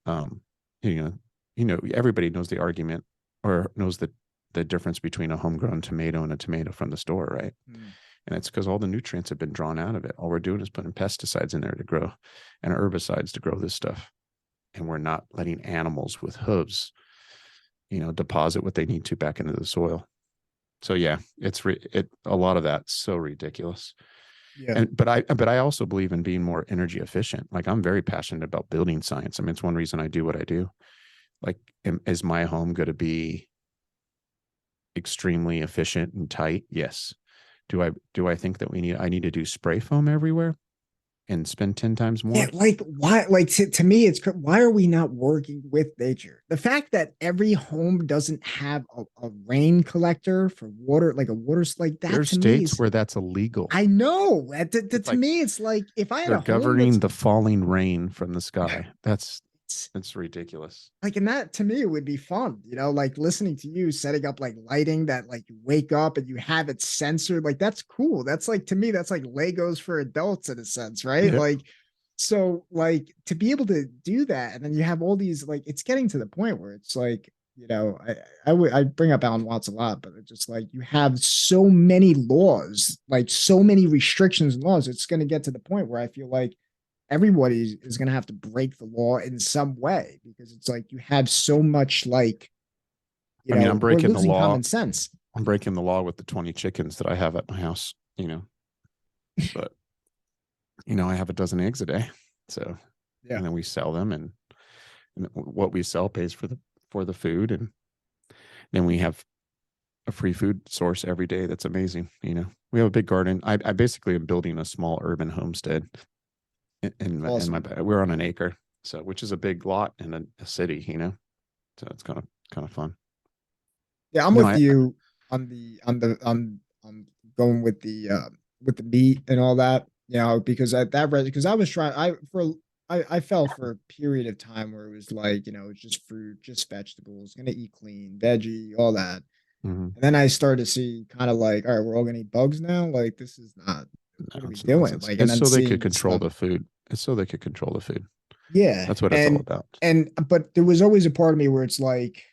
Um, everybody knows the argument or knows the difference between a homegrown tomato and a tomato from the store, right? Mm. And it's because all the nutrients have been drawn out of it. All we're doing is putting pesticides in there to grow and herbicides to grow this stuff. And we're not letting animals with hooves, deposit what they need to back into the soil. So yeah, a lot of that's so ridiculous. Yeah. But I also believe in being more energy efficient. Like, I'm very passionate about building science. I mean, it's one reason I do what I do. Like, is my home going to be extremely efficient and tight? Yes. Do I think that I need to do spray foam everywhere and spend 10 times more? Yeah, like why? Like to me, why are we not working with nature? The fact that every home doesn't have a rain collector for water, like a like that, There's to me states is. where that's illegal. I know It's to like me, it's like if I had they're a home that's governing the falling rain from the sky. That's it's ridiculous. like, and that to me it would be fun, like listening to you setting up like lighting that like you wake up and you have it censored. Like that's cool. That's like, to me, that's like Legos for adults in a sense, right? Yeah. Like, so like to be able to do that, and then you have all these, like, it's getting to the point where it's like, I bring up Alan Watts a lot, but it's just like you have so many laws, like so many restrictions and laws. It's going to get to the point where I feel like everybody is going to have to break the law in some way, because it's like you have so much, like, I mean, we're losing common sense. I'm breaking the law with the 20 chickens that I have at my house, but I have a dozen eggs a day. So, Yeah. and then we sell them, and what we sell pays for the food. And then we have a free food source every day. That's amazing. We have a big garden. I basically am building a small urban homestead in my bed. We're on an acre, so, which is a big lot in a city, so it's kind of fun. Yeah, I'm No, with you on on going with the meat and all that, because at that because I was trying I fell for a period of time where it was like, it's just fruit, just vegetables, gonna eat clean, veggie, all that. mhm. And then I started to see kind of like, all right, we're all gonna eat bugs now. Like, this is not what are we It's doing? nonsense. Like, and It's then so they could seeing this control stuff. the food. It's so they could control the food. Yeah. That's what it's all about. But there was always a part of me where it's like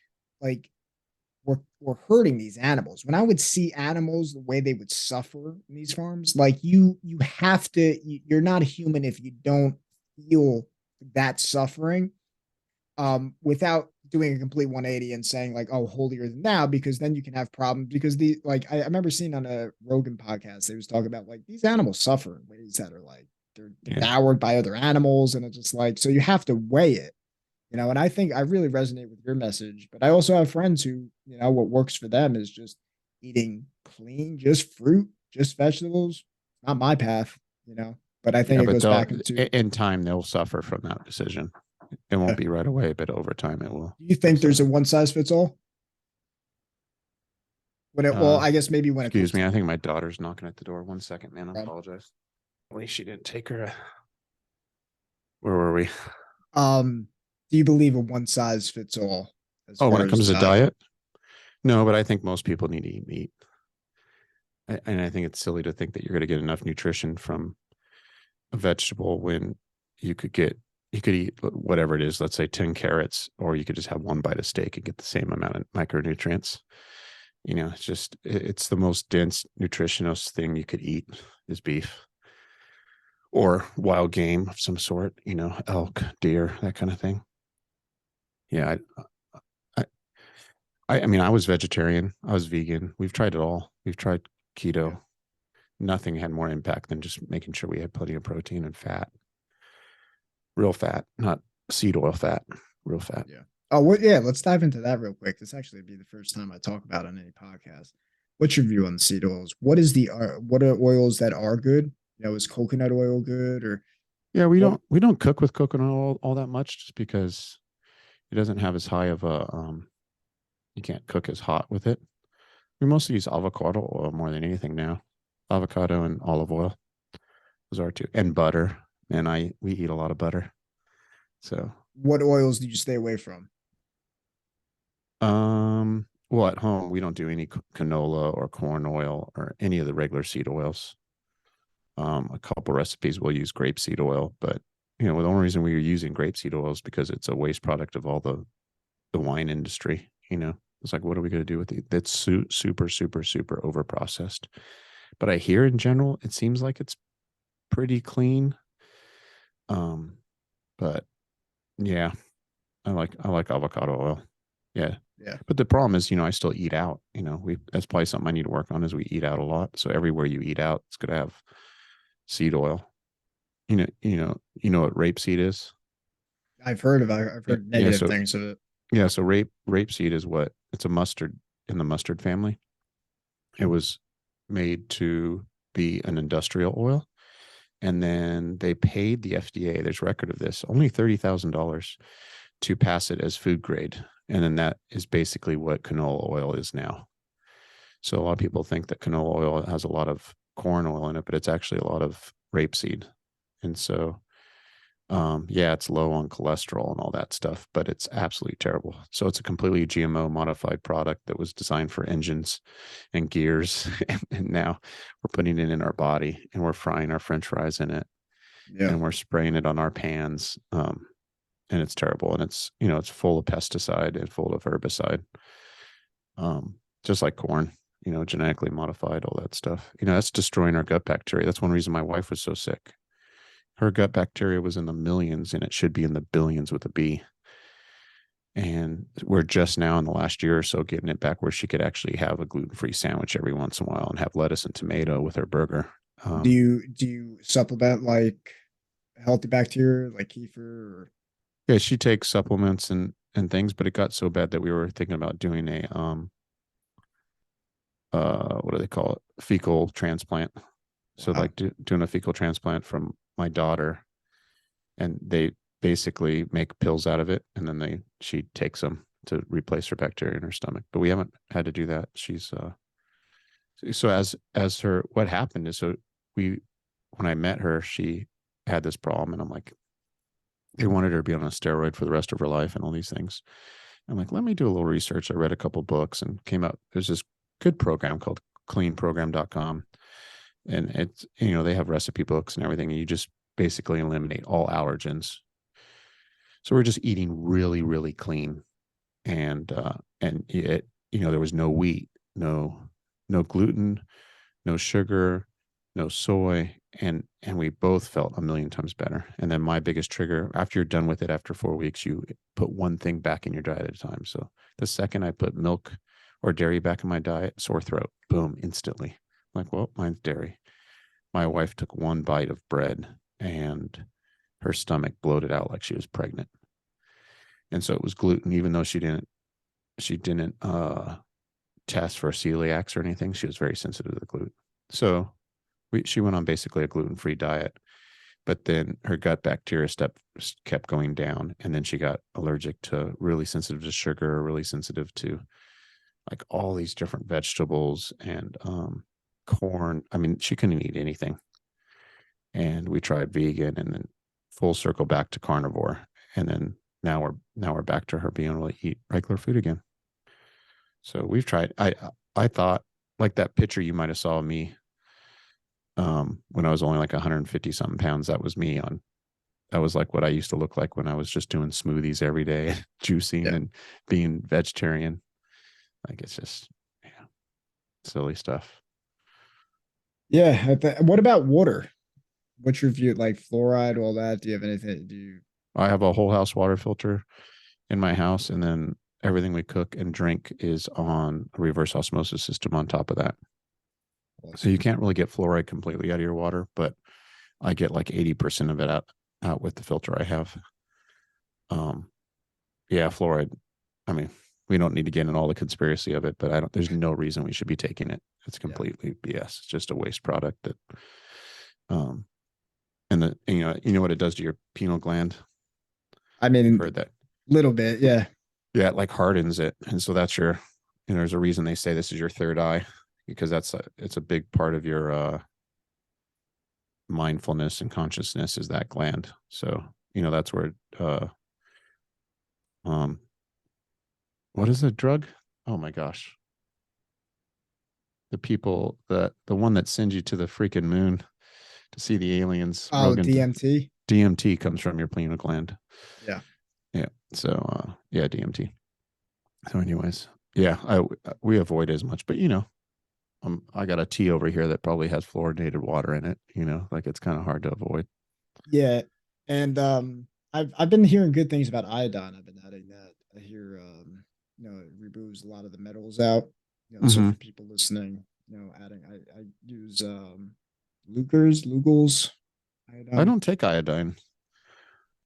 we're hurting these animals. When I would see animals, the way they would suffer in these farms, like you have to, you're not a human if you don't feel that suffering without doing a complete 180 and saying like, oh, holier than thou, because then you can have problems. Because the like, I remember seeing on a Rogan podcast, they was talking about like these animals suffer in ways that are like they're Yeah. devoured by other animals, and it's just like so you have to weigh it, you know. And I think I really resonate with your message, but I also have friends who, you know, what works for them is just eating clean, just fruit, just vegetables. Not my path, you know. But I think Yeah, it but goes they'll back into in time they'll suffer from that decision. It yeah. won't be right away, but over time it will. Do you think there's So a one size fits all? When it well, uh I guess maybe when it excuse comes me, to I meat. think my daughter's knocking at the door. One second, man. I Um, apologize. At least she didn't take her. Where were we? um, do you believe a one size fits all as Oh, when far it as comes to diet? diet? No, but I think most people need to eat meat. And I think it's silly to think that you're going to get enough nutrition from a vegetable when you could get you could eat whatever it is, let's say 10 carrots, or you could just have one bite of steak and get the same amount of micronutrients. You know, it's just it's the most dense nutritionist thing you could eat is beef or wild game of some sort, you know, elk, deer, that kind of thing. Yeah, I I mean, I was vegetarian, I was vegan. We've tried it all. We've tried Yeah. keto. Nothing had more impact than just making sure we had plenty of protein and fat, real fat, not seed oil fat, real fat. Yeah. Oh, what? Yeah. Let's dive into that real quick. This actually be the first time I talk about it on any podcast. What's your view on the seed oils? What is the what are oils that are good? You know, is coconut oil good or Yeah, what? we don't cook with coconut oil all that much just because it doesn't have as high of a you can't cook as hot with it. We mostly use avocado oil more than anything now. Avocado and olive oil. Those are two. And butter. And we eat a lot of butter. So What oils do you stay away from? well, at home we don't do any canola or corn oil or any of the regular seed oils. A couple recipes we'll use grapeseed oil, but you know, the only reason we are using grapeseed oil is because it's a waste product of all the wine industry. You know, it's like, what are we going to do with it? That's super over processed. But I hear in general, it seems like it's pretty clean. Um, but yeah, I like avocado oil. Yeah. Yeah. But the problem is, you know, I still eat out. You know, we that's probably something I need to work on is we eat out a lot. So everywhere you eat out, it's gonna have seed oil. You know what rapeseed is? I've Yeah. heard Yeah. negative So things of it. yeah, so rapeseed is what it's a mustard in the mustard family. It was made to be an industrial oil. And then they paid the FDA, there's record of this, only $30,000 to pass it as food grade. And then that is basically what canola oil is now. So a lot of people think that canola oil has a lot of corn oil in it, but it's actually a lot of rapeseed. And so yeah, it's low on cholesterol and all that stuff, but it's absolutely terrible. So it's a completely GMO modified product that was designed for engines and gears. And now we're putting it in our body and we're frying our French fries in it Yeah. and we're spraying it on our pans. And it's terrible. And it's, you know, it's full of pesticide and full of herbicide. Just like corn, you know, genetically modified, all that stuff. You know, that's destroying our gut bacteria. That's one reason my wife was so sick. Her gut bacteria was in the millions and it should be in the billions with a B. And we're just now in the last year or so getting it back where she could actually have a gluten-free sandwich every once in a while and have lettuce and tomato with her burger. Do you supplement like healthy bacteria like kefir or Yeah, she takes supplements and things, but it got so bad that we were thinking about doing a what do they call it? Fecal transplant. So wow. like doing a fecal transplant from my daughter, and they basically make pills out of it, and then she takes them to replace her bacteria in her stomach. But we haven't had to do that. She's so as her what happened is so we when I met her, she had this problem, and I'm like, they wanted her to be on a steroid for the rest of her life and all these things. I'm like, let me do a little research. I read a couple books and came out. There's this good program called cleanprogram.com. And it's, you know, they have recipe books and everything, and you just basically eliminate all allergens. So we're just eating really, really clean. And it, you know, there was no wheat, no gluten, no sugar, no soy, and we both felt a million times better. And then my biggest trigger, after you're done with it after 4 weeks, you put one thing back in your diet at a time. So the second I put milk or dairy back in my diet, sore throat, boom, instantly. I'm like, well, mine's dairy. My wife took one bite of bread and her stomach bloated out like she was pregnant. And so it was gluten, even though she didn't test for celiacs or anything. She was very sensitive to the gluten. So she went on basically a gluten-free diet, but then her gut bacteria kept going down. And then she got allergic to, really sensitive to sugar, really sensitive to like all these different vegetables and corn. I mean, she couldn't eat anything. And we tried vegan and then full circle back to carnivore. And then now we're back to her being able to eat regular food again. So we've tried. I thought, like that picture you might have saw of me when I was only like 150 something pounds. That was like what I used to look like when I was just doing smoothies every day, juicing Yeah. and being vegetarian. Like it's just, yeah, silly stuff. Yeah. What about water? What's your view, like fluoride, all that? Do you have anything? Do you? I have a whole house water filter in my house, and then everything we cook and drink is on a reverse osmosis system on top of that. So you Awesome. can't really get fluoride completely out of your water, but I get like 80% of it out with the filter I have. Um, yeah, fluoride. I mean, we don't need to get in all the conspiracy of it, but I don't. There's no reason we should be taking it. It's Yeah. completely BS. It's just a waste product that, um, and you know what it does to your pineal gland. I You've mean, heard that. little bit. Yeah. Yeah, it like hardens it, and so that's your. And there's a reason they say this is your third eye, because it's a big part of your mindfulness and consciousness is that gland. So you know that's where um what is the drug? Oh my gosh, the one that sends you to the freaking moon to see the aliens. Oh, Rogan. DMT. DMT comes from your pineal gland. Yeah. Yeah. So yeah, DMT. So anyways, yeah, we avoid as much, but you know, I got a tea over here that probably has fluoridated water in it. You know, like it's kind of hard to avoid. Yeah. And I've been hearing good things about iodine. I've been adding that. I hear it removes a lot of the metals out. So Mm-hmm. for people listening, adding I use Lugol's I iodine. don't take iodine.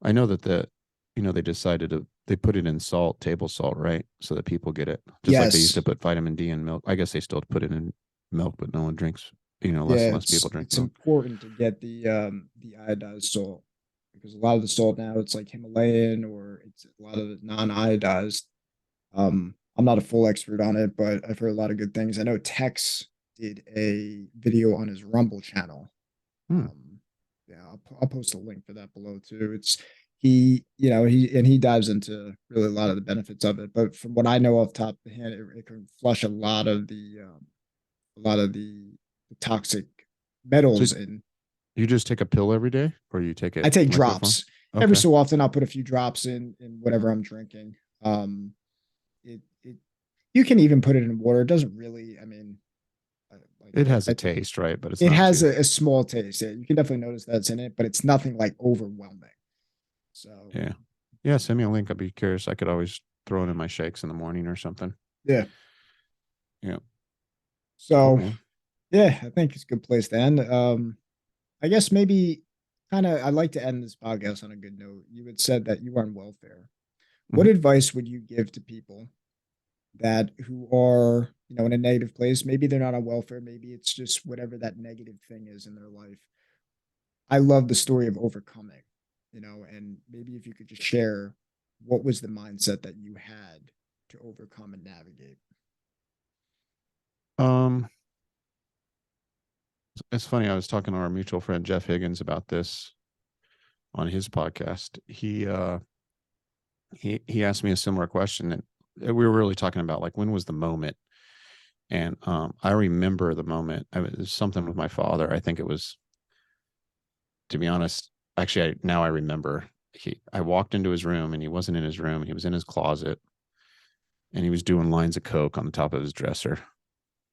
I know that they decided they put it in salt, table salt, right? So that people get it. Just like they used Yes. to put vitamin D in milk. I guess they still put it in milk, but no one drinks, less Yeah, and less people drink it's milk. important to get the iodized salt because a lot of the salt now it's like Himalayan or it's a lot of it non-iodized. I'm not a full expert on it, but I've heard a lot of good things. I know Tex did a video on his Rumble channel. Hmm. Yeah, I'll post a link for that below too. It's he dives into really a lot of the benefits of it. But from what I know off the top of the hand, it can flush a lot of the toxic So metals in. you just take a pill every day, or you take I it take liquid form? drops. Every Okay. so often I'll put a few drops in whatever I'm drinking. It you can even put it in water. It doesn't really, I mean, like It has I a take taste, right? But it's it not has too. a small taste. Yeah, you can definitely notice that's in it, but it's nothing like overwhelming. So Yeah. Yeah. Send me a link. I'd be curious. I could always throw it in my shakes in the morning or something. yeah. Yeah. Cool, So man. yeah, I think it's a good place to end. I guess maybe kind of I'd like to end this podcast on a good note. You had said that you are on welfare. What Mm-hmm. advice would you give to people that who are, in a negative place? Maybe they're not on welfare, maybe it's just whatever that negative thing is in their life. I love the story of overcoming, and maybe if you could just share what was the mindset that you had to overcome and navigate. Um, it's funny. I was talking to our mutual friend Jeff Higgins about this on his podcast. He asked me a similar question, and we were really talking about like when was the moment, And I remember the moment. It was something with my father. I think it was, to be honest, actually, now I remember. I walked into his room and he wasn't in his room. He was in his closet and he was doing lines of coke on the top of his dresser.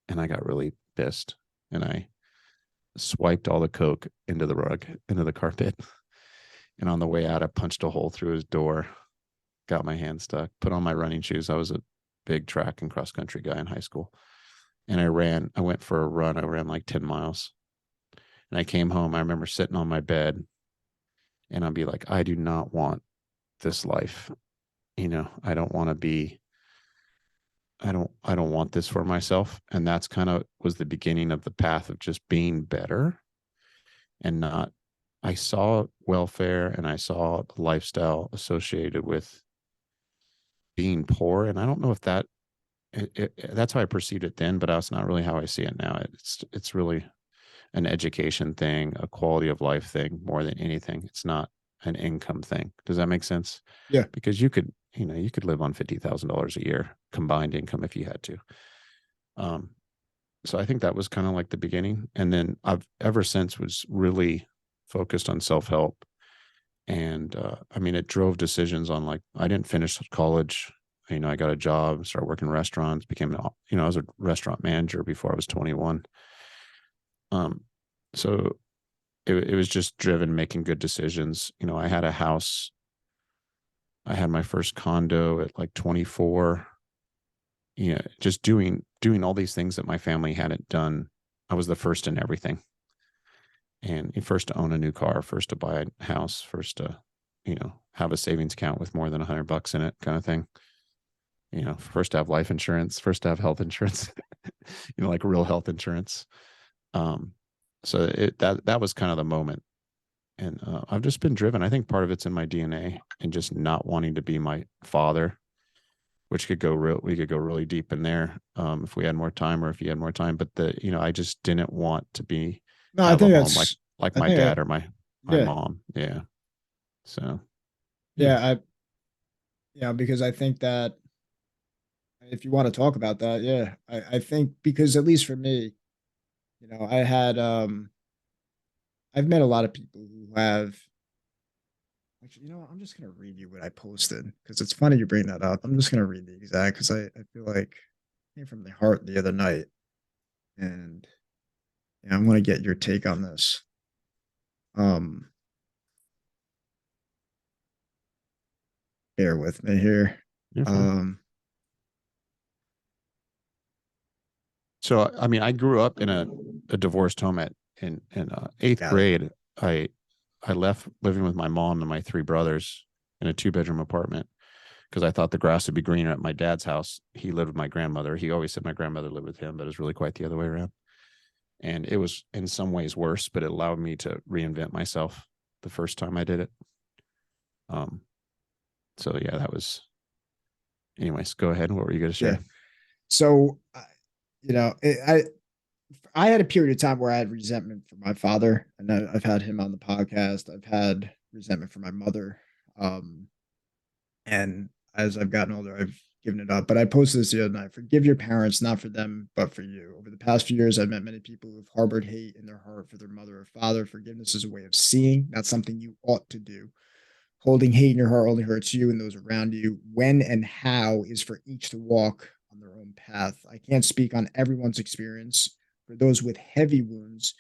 And I got really pissed and I swiped all the coke into the rug, into the carpet. And on the way out, I punched a hole through his door, got my hand stuck, put on my running shoes. I was a big track and cross country guy in high school. And I went for a run. I ran like 10 miles. And I came home. I remember sitting on my bed and I'd be like, I do not want this life. I don't want to be, I don't want this for myself. And that's kind of was the beginning of the path of just being better and not, I saw welfare and I saw the lifestyle associated with being poor. And I don't know if that's how I perceived it then, but that's not really how I see it now. It's really an education thing, a quality of life thing more than anything. It's not an income thing. Does that make sense? Yeah. Because you could live on $50,000 a year combined income if you had to. So I think that was kind of like the beginning. And then I've ever since was really focused on self-help. And I mean, it drove decisions on like, I didn't finish college. I got a job, started working in restaurants, I was a restaurant manager before I was 21. So it was just driven making good decisions. I had a house. I had my first condo at like 24. Just doing all these things that my family hadn't done. I was the first in everything. And first to own a new car, first to buy a house, first to, have a savings account with more than $100 in it, kind of thing. First to have life insurance, first to have health insurance, like real health insurance. So that was kind of the moment. And I've just been driven. I think part of it's in my DNA and just not wanting to be my father, which we could go really deep in there if we had more time or if you had more time. But I just didn't want to No, I have a think home that's, like I my think dad that, or my yeah, mom. Yeah. So yeah. yeah, because I think that if you want to talk about that, yeah, I think because at least for me, I've met a lot of people who have actually, I'm just gonna read you what I posted because it's funny you bring that up. I'm just gonna read the exact because I feel like it came from the heart the other night, and I want to get your take on this. Um, Bear with me here. You're fine. Um, So I mean, I grew up in a divorced home in eighth Got it. grade. I left living with my mom and my three brothers in a 2-bedroom apartment because I thought the grass would be greener at my dad's house. He lived with my grandmother. He always said my grandmother lived with him, but it was really quite the other way around. And it was in some ways worse, but it allowed me to reinvent myself the first time I did it. Um, so yeah, that was. Anyways, go ahead. What were you going to Yeah. share? So, you know, I had a period of time where I had resentment for my father, and I've had him on the podcast. I've had resentment for my mother. Um, and as I've gotten older, I've given it up. But I posted this the other night: forgive your parents, not for them, but for you. Over the past few years, I've met many people who've harbored hate in their heart for their mother or father. Forgiveness is a way of seeing, not something you ought to do. Holding hate in your heart only hurts you and those around you. When and how is for each to walk on their own path. I can't speak on everyone's experience. For those with heavy wounds,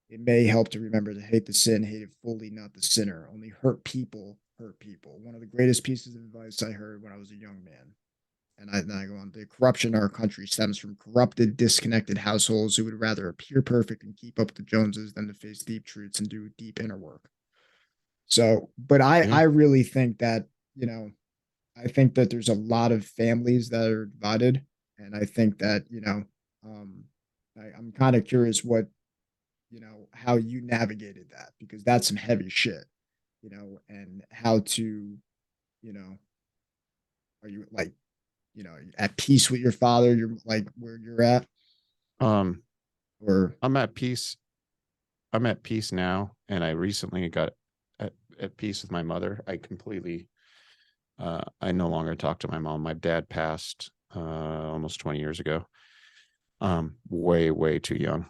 it may help to remember to hate the sin, hate it fully, not the sinner. Only hurt people hurt people. One of the greatest pieces of advice I heard when I was a young man. And I go on, the corruption in our country stems from corrupted, disconnected households who would rather appear perfect and keep up with the Joneses than to face deep truths and do deep inner work. So, but Yeah. I really think that, you know, I think that there's a lot of families that are divided. And I think that, um, I'm kind of curious how you navigated that because that's some heavy shit, and how to, you know, are you like, at peace with your father? You're like where you're at, Um, or I'm at peace. I'm at peace now, and I recently got at peace with my mother. I no longer talk to my mom. My dad passed almost 20 years ago, Way, way too young.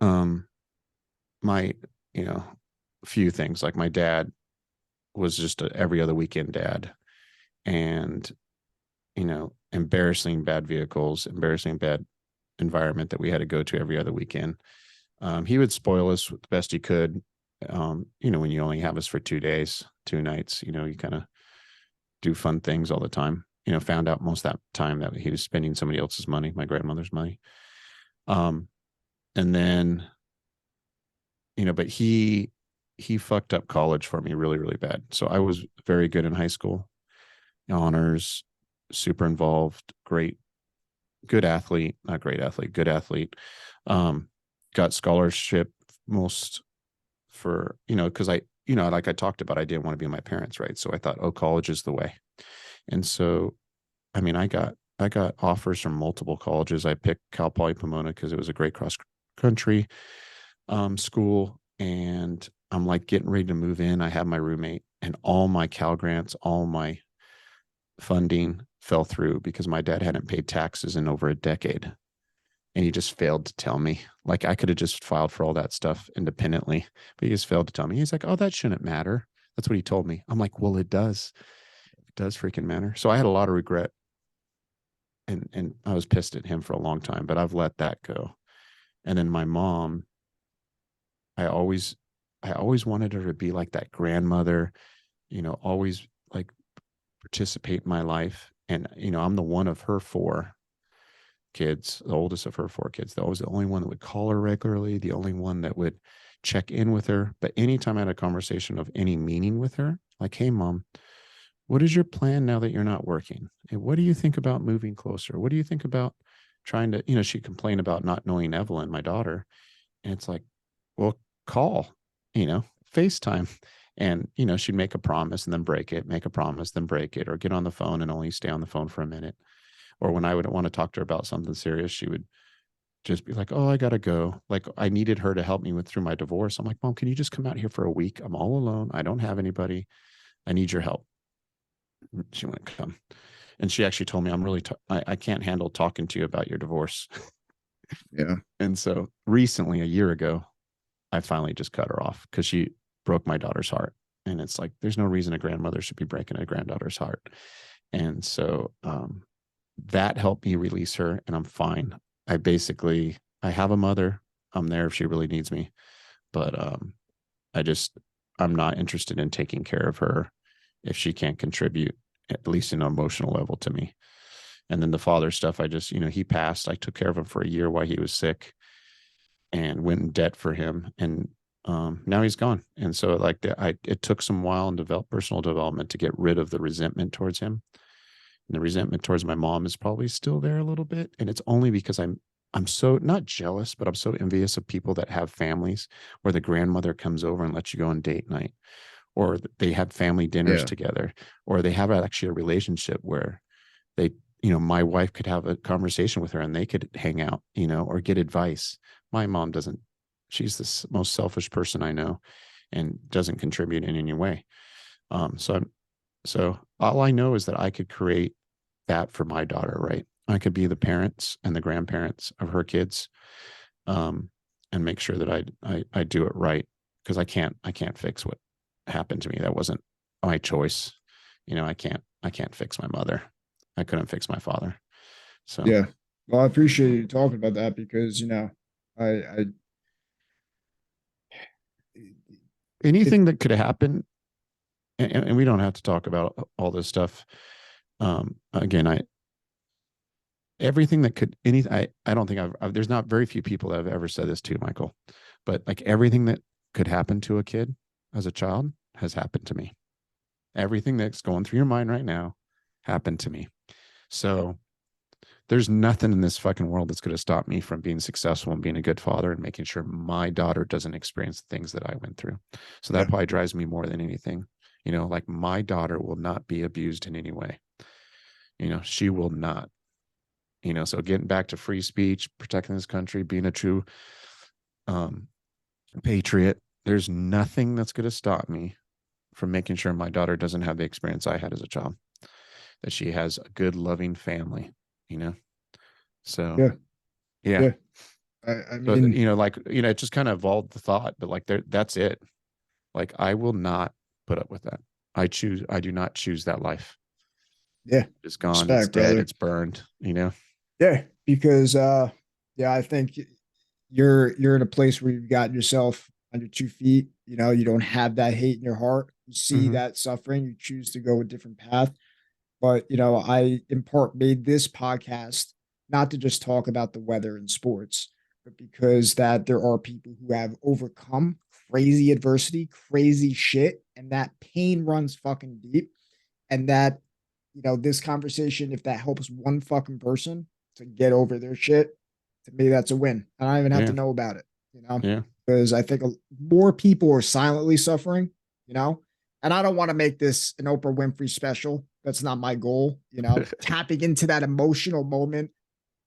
Um, my, you know, few things like my dad was just a every other weekend dad, and embarrassing bad vehicles, embarrassing bad environment that we had to go to every other weekend. He would spoil us the best he could. When you only have us for 2 days, 2 nights, you kind of do fun things all the time. Found out most of that time that he was spending somebody else's money, my grandmother's money. Um, and then, but he fucked up college for me really, really bad. So I was very good in high school, honors, super involved, great, good athlete, not great athlete, good athlete. Um, got scholarship most for, because like I talked about, I didn't want to be my parents, right? So I thought, oh, college is the way. And so, I mean, I got offers from multiple colleges. I picked Cal Poly Pomona because it was a great cross country school. And I'm like getting ready to move in. I have my roommate, and all my Cal grants, all my funding fell through because my dad hadn't paid taxes in over a decade. And he just failed to tell me. Like I could have just filed for all that stuff independently, but he just failed to tell me. He's like, oh, that shouldn't matter. That's what he told me. I'm like, well, it does. It does freaking matter. So I had a lot of regret, and I was pissed at him for a long time, but I've let that go. And then my mom, I always I always wanted her to be like that grandmother, always like participate in my life. And I'm the one of her four kids, the oldest of her four kids. I was the only one that would call her regularly, the only one that would check in with her. But anytime I had a conversation of any meaning with her, like, hey, mom, what is your plan now that you're not working? And what do you think about moving closer? What do you think about trying to, she complained about not knowing Evelyn, my daughter. And it's like, well, call, FaceTime. And, she'd make a promise and then break it, make a promise, then break it, or get on the phone and only stay on the phone for a minute. Or when I would want to talk to her about something serious, she would just be like, oh, I got to go. Like I needed her to help me through my divorce. I'm like, mom, can you just come out here for a week? I'm all alone. I don't have anybody. I need your help. She wouldn't come. And she actually told me, I can't handle talking to you about your divorce. Yeah. And so recently, a year ago, I finally just cut her off because she broke my daughter's heart. And it's like, there's no reason a grandmother should be breaking a granddaughter's heart. And so that helped me release her, and I'm fine. I have a mother. I'm there if she really needs me. But I'm not interested in taking care of her if she can't contribute, at least in an emotional level, to me. And then the father stuff, I just, he passed. I took care of him for a year while he was sick and went in debt for him. And now he's gone. And so it took some while and personal development to get rid of the resentment towards him. And the resentment towards my mom is probably still there a little bit. And it's only because I'm so not jealous, but I'm so envious of people that have families where the grandmother comes over and lets you go on date night, or they have family dinners Yeah. together, or they have actually a relationship where they, my wife could have a conversation with her and they could hang out, or get advice. My mom doesn't. She's the most selfish person I know and doesn't contribute in any way. So all I know is that I could create that for my daughter, right? I could be the parents and the grandparents of her kids, and make sure that I do it right, because I can't fix what happened to me. That wasn't my choice. I can't fix my mother. I couldn't fix my father. So Yeah. Well, I appreciate you talking about that because, I it anything that could happen, and we don't have to talk about all this stuff. Again, everything that could I don't think there's not very few people that have ever said this to, Michael, but like everything that could happen to a kid as a child has happened to me. Everything that's going through your mind right now happened to me. So there's nothing in this fucking world that's going to stop me from being successful and being a good father and making sure my daughter doesn't experience the things that I went through. So that yeah. probably drives me more than anything. Like my daughter will not be abused in any way. She will not. So getting back to free speech, protecting this country, being a true um, patriot, there's nothing that's going to stop me from making sure my daughter doesn't have the experience I had as a child, that she has a good, loving family, you know? So Yeah. Yeah. Yeah. I So, mean, like, it just kind of evolved the thought, but like that's it. Like I will not put up with that. I do not choose that life. yeah, It's gone, it's respect, dead, brother. it's burned, Yeah, because yeah, I think you're in a place where you've got yourself on your 2 feet. You don't have that hate in your heart. You see Hmm. that suffering, you choose to go a different path. But I in part made this podcast not to just talk about the weather and sports, but because that there are people who have overcome crazy adversity, crazy shit, and that pain runs fucking deep. And that, this conversation, if that helps one fucking person to get over their shit, to me, that's a win. I don't even have to Yeah. know about it. Yeah. Because I think more people are silently suffering, you know, and I don't want to make this an Oprah Winfrey special. That's not my goal, tapping into that emotional moment.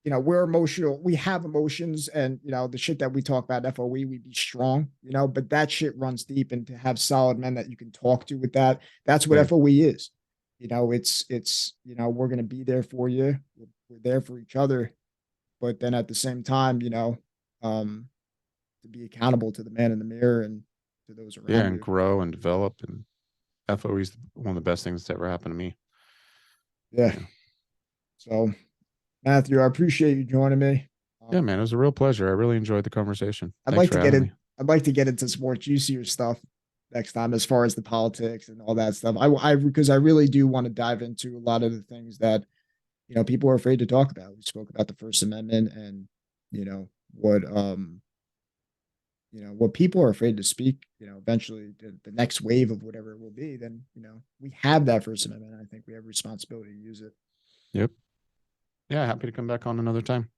We're emotional. We have emotions, and the shit that we talk about FOE, we be strong, but that shit runs deep, and to have solid men that you can talk to with that's what Yeah. FOE is. It's we're gonna be there for you. We're there for each other, but then at the same time, um, to be accountable to the man in the mirror and to those Yeah. around And you. grow and develop. And FOE is one of the best things that's ever happened to me. Yeah. Yeah. So Matthew, I appreciate you joining me. Yeah, man. It was a real pleasure. I really enjoyed the conversation. I'd Thanks like for to get having in. me. I'd like to get into some more juicier stuff next time, as far as the politics and all that stuff. Because I really do want to dive into a lot of the things that people are afraid to talk about. We spoke about the First Amendment and you know what what people are afraid to speak. Eventually the next wave of whatever it will be. Then we have that First Amendment. I think we have a responsibility to use it. Yep. Yeah. Happy to come back on another time.